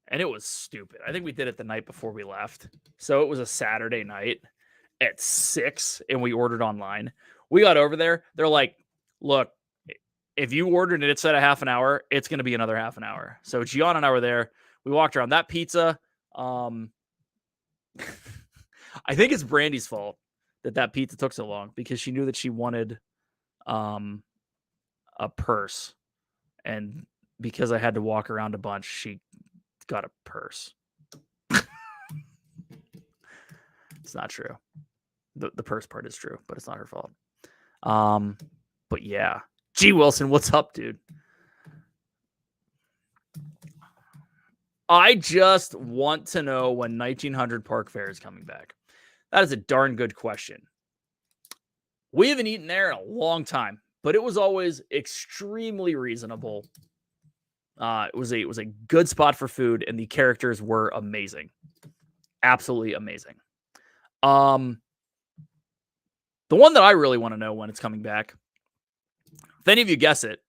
and it was stupid. I think we did it the night before we left. So it was a Saturday night at 6, and we ordered online. We got over there. They're like, look, if you ordered it, it said a half an hour, it's going to be another half an hour. So Gianna and I were there. We walked around that pizza. I think it's Brandy's fault that pizza took so long because she knew that she wanted a purse. And because I had to walk around a bunch, she got a purse. It's not true. The purse part is true, but it's not her fault. But yeah. G. Wilson, what's up, dude? I just want to know when 1900 Park Fair is coming back. That is a darn good question. We haven't eaten there in a long time, but it was always extremely reasonable. It was a good spot for food, and the characters were amazing. Absolutely amazing. The one that I really want to know when it's coming back, if any of you guess it,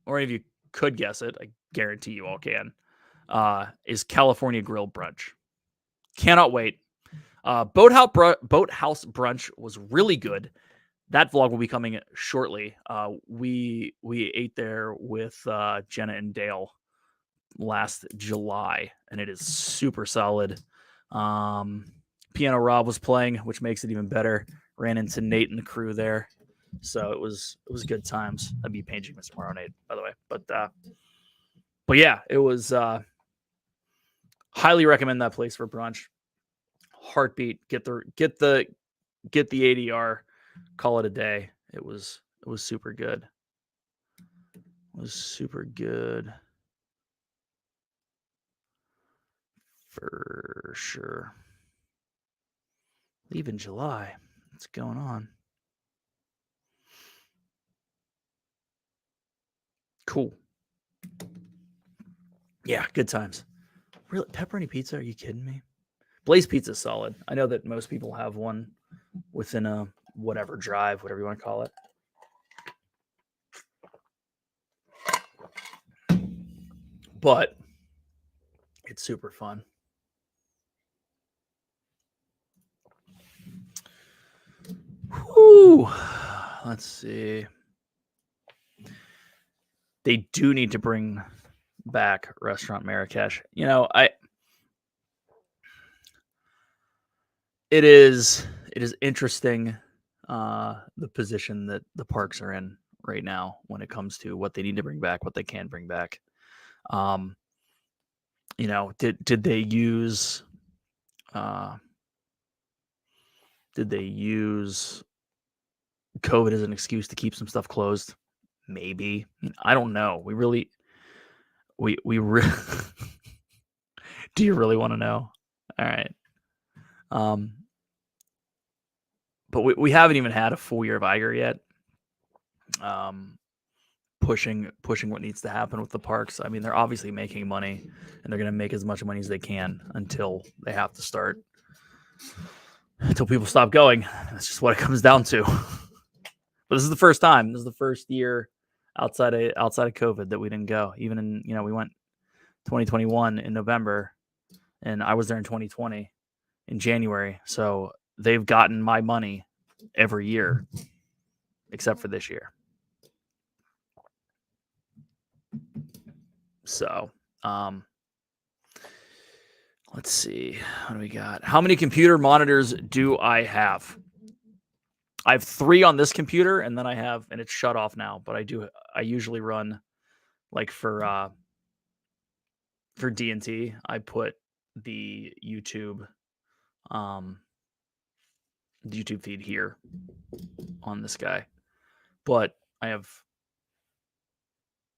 or any of you could guess it, I guarantee you all can, is California Grill Brunch. Cannot wait. Boathouse Brunch was really good. That vlog will be coming shortly. We ate there with Jenna and Dale last July, and it is super solid. Piano Rob was playing, which makes it even better. Ran into Nate and the crew there, so it was good times. I'd be painting this tomorrow, Nate, by the way. But yeah, it was highly recommend that place for brunch. Heartbeat, get the ADR, call it a day. It was super good. It was super good for sure. Leave in July. What's going on? Cool. Yeah, good times. Really, pepperoni pizza? Are you kidding me? Blaze Pizza is solid. I know that most people have one within a whatever drive, whatever you want to call it. But it's super fun. Whew. Let's see. They do need to bring back Restaurant Marrakesh. You know, it is interesting the position that the parks are in right now when it comes to what they need to bring back, what they can bring back. Um, did they use COVID as an excuse to keep some stuff closed? Maybe. I don't know. We do you really want to know? All right. But we haven't even had a full year of Iger yet. Pushing what needs to happen with the parks. I mean, they're obviously making money, and they're going to make as much money as they can until they have to start, until people stop going. That's just what it comes down to. But this is the first time. This is the first year outside of COVID that we didn't go. Even in, we went 2021 in November, and I was there in 2020 in January. So they've gotten my money every year except for this year. So, let's see. What do we got? How many computer monitors do I have? I have 3 on this computer, and then and it's shut off now, but I usually run, like, for D&T, I put the YouTube feed here on this guy. But I have,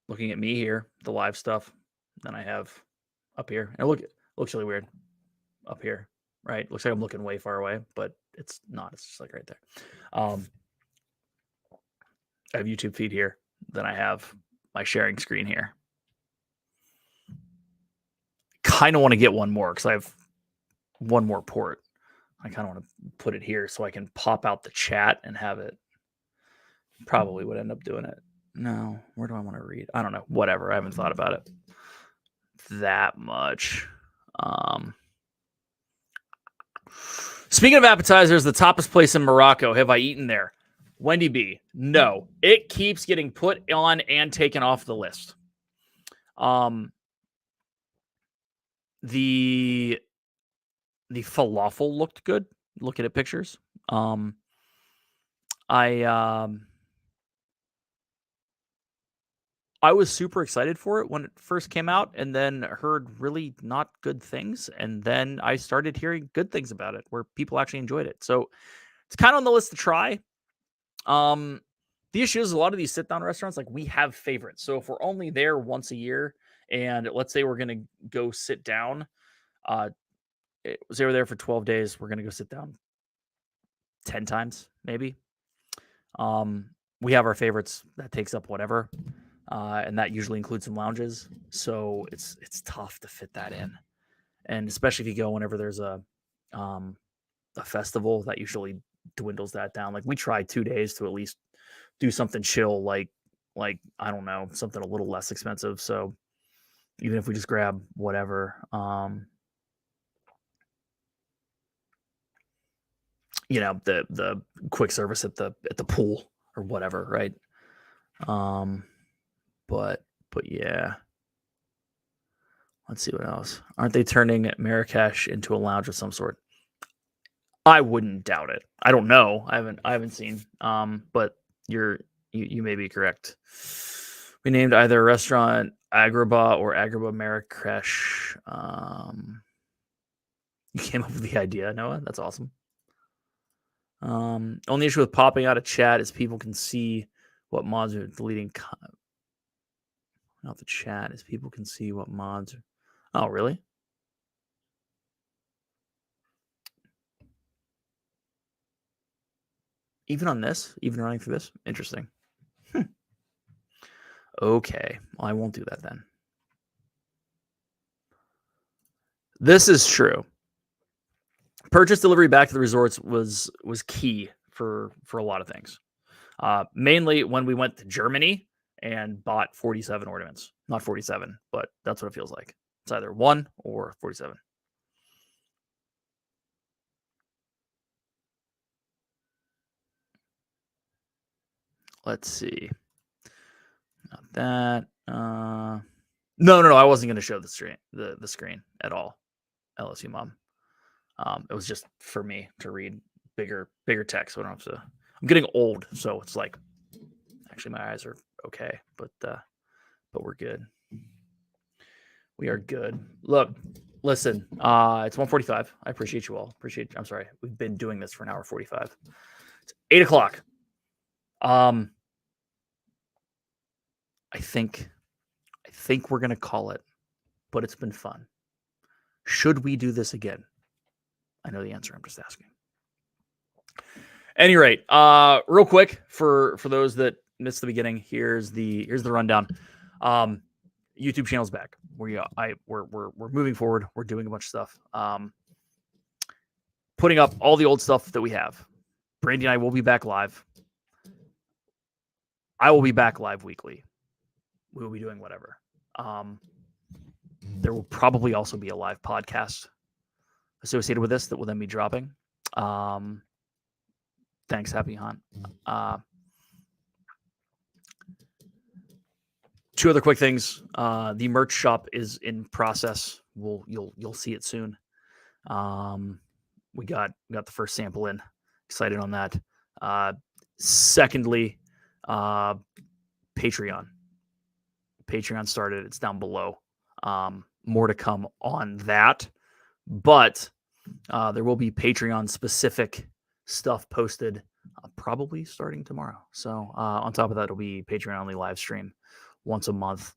looking at me here, the live stuff. Then I have up here. And it looks really weird up here, right? Looks like I'm looking way far away, but it's not. It's just like right there. I have YouTube feed here. Then I have my sharing screen here. Kind of want to get one more because I have one more port. I kind of want to put it here so I can pop out the chat and have it. Probably would end up doing it. No, where do I want to read? I don't know. Whatever. I haven't thought about it that much. Speaking of appetizers, the tapas place in Morocco. Have I eaten there? Wendy B. No. It keeps getting put on and taken off the list. The falafel looked good. Looking at pictures. I was super excited for it when it first came out, and then heard really not good things, and then I started hearing good things about it where people actually enjoyed it. So it's kind of on the list to try. The issue is a lot of these sit-down restaurants, like, we have favorites. So if we're only there once a year, and let's say we're going to go sit down, they were there for 12 days. We're going to go sit down 10 times, maybe. We have our favorites that takes up whatever. And that usually includes some lounges. So it's tough to fit that in. And especially if you go whenever there's a festival, that usually dwindles that down. Like, we try 2 days to at least do something chill, like I don't know, something a little less expensive. So even if we just grab whatever, the quick service at the pool or whatever, right? But yeah. Let's see what else. Aren't they turning Marrakesh into a lounge of some sort? I wouldn't doubt it. I don't know. I haven't seen. But you may be correct. We named either a restaurant Agrabah or Agrabah Marrakesh. You came up with the idea, Noah. That's awesome. Only issue with popping out of chat is people can see what mods are deleting. Not the chat is people can see what mods are. Oh, really? Even on this? Even running through this? Interesting. Okay. Well, I won't do that then. This is true. Purchase delivery back to the resorts was key for a lot of things. Mainly when we went to Germany and bought 47 ornaments. Not 47, but that's what it feels like. It's either 1 or 47. Let's see. Not that. No. I wasn't going to show the screen at all. LSU mom. It was just for me to read bigger text. So I don't have to. I'm getting old, so it's like actually my eyes are okay, but we're good. We are good. Look, listen, it's 1:45. I appreciate you all. I'm sorry. We've been doing this for an hour 45. It's 8 o'clock. I think we're gonna call it, but it's been fun. Should we do this again? I know the answer. I'm just asking. Any rate, real quick for those that missed the beginning, here's the rundown. YouTube channel's back. We're moving forward. We're doing a bunch of stuff. Putting up all the old stuff that we have. Brandy and I will be back live. I will be back live weekly. We will be doing whatever. There will probably also be a live podcast associated with this that will then be dropping. Thanks, Happy Hunt. Two other quick things. The merch shop is in process. You'll see it soon. We got the first sample in. Excited on that. Secondly, Patreon. Patreon started. It's down below. More to come on that, but there will be Patreon specific stuff posted probably starting tomorrow. So on top of that, it'll be Patreon only live stream once a month,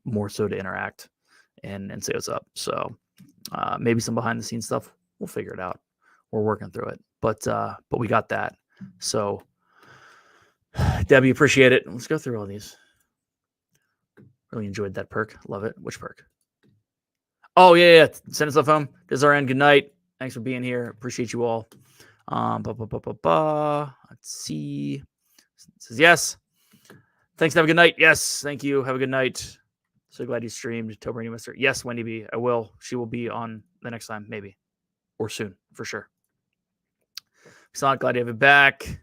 more so to interact and say what's up. So maybe some behind the scenes stuff. We'll figure it out. We're working through it, but we got that. So Debbie, appreciate it. Let's go through all these. Really enjoyed that perk. Love it. Which perk? Oh, yeah. Send us stuff home. This is our end. Good night. Thanks for being here. Appreciate you all. Let's see. It says yes. Thanks. Have a good night. Yes. Thank you. Have a good night. So glad you streamed. Tell Brandy Mister. Yes, Wendy B. I will. She will be on the next time, maybe. Or soon, for sure. So glad to have it back.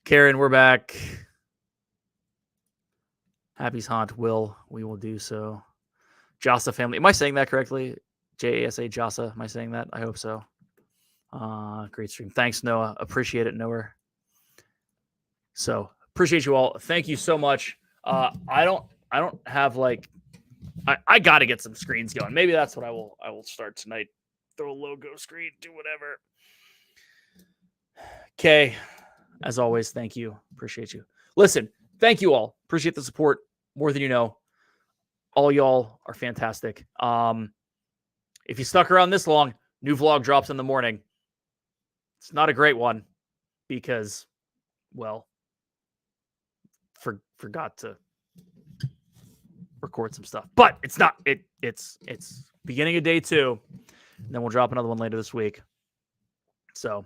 Karen, we're back. Happy's Haunt will. We will do so. Jasa family. Am I saying that correctly? Jasa Jasa. Am I saying that? I hope so. Great stream. Thanks, Noah. Appreciate it, Noah. So appreciate you all. Thank you so much. I don't have like I gotta get some screens going. Maybe that's what I will start tonight. Throw a logo screen, do whatever. Okay. As always, thank you. Appreciate you. Listen, thank you all. Appreciate the support more than you know. All y'all are fantastic. If you stuck around this long, new vlog drops in the morning. It's not a great one because, well, forgot to record some stuff. But it's not. It's beginning of day 2. And then we'll drop another one later this week. So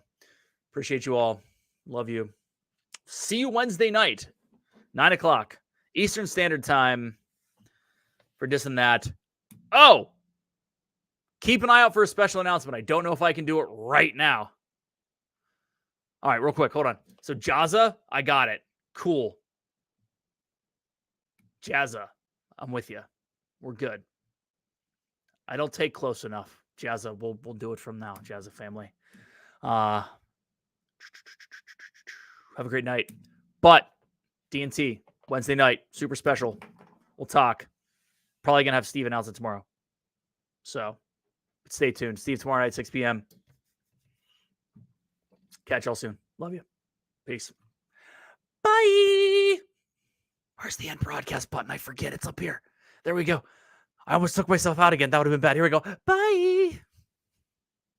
appreciate you all. Love you. See you Wednesday night, 9 o'clock Eastern Standard Time for this and that. Oh, keep an eye out for a special announcement. I don't know if I can do it right now. All right, real quick. Hold on. So Jazza, I got it. Cool. Jazza, I'm with you. We're good. I don't take close enough. Jazza, we'll do it from now. Jazza family. Have a great night. But D&T, Wednesday night, super special. We'll talk. Probably going to have Steve announce it tomorrow. So stay tuned. Steve tomorrow night, 6 p.m. Catch y'all soon. Love you. Peace. Bye. Where's the end broadcast button? I forget. It's up here. There we go. I almost took myself out again. That would have been bad. Here we go. Bye.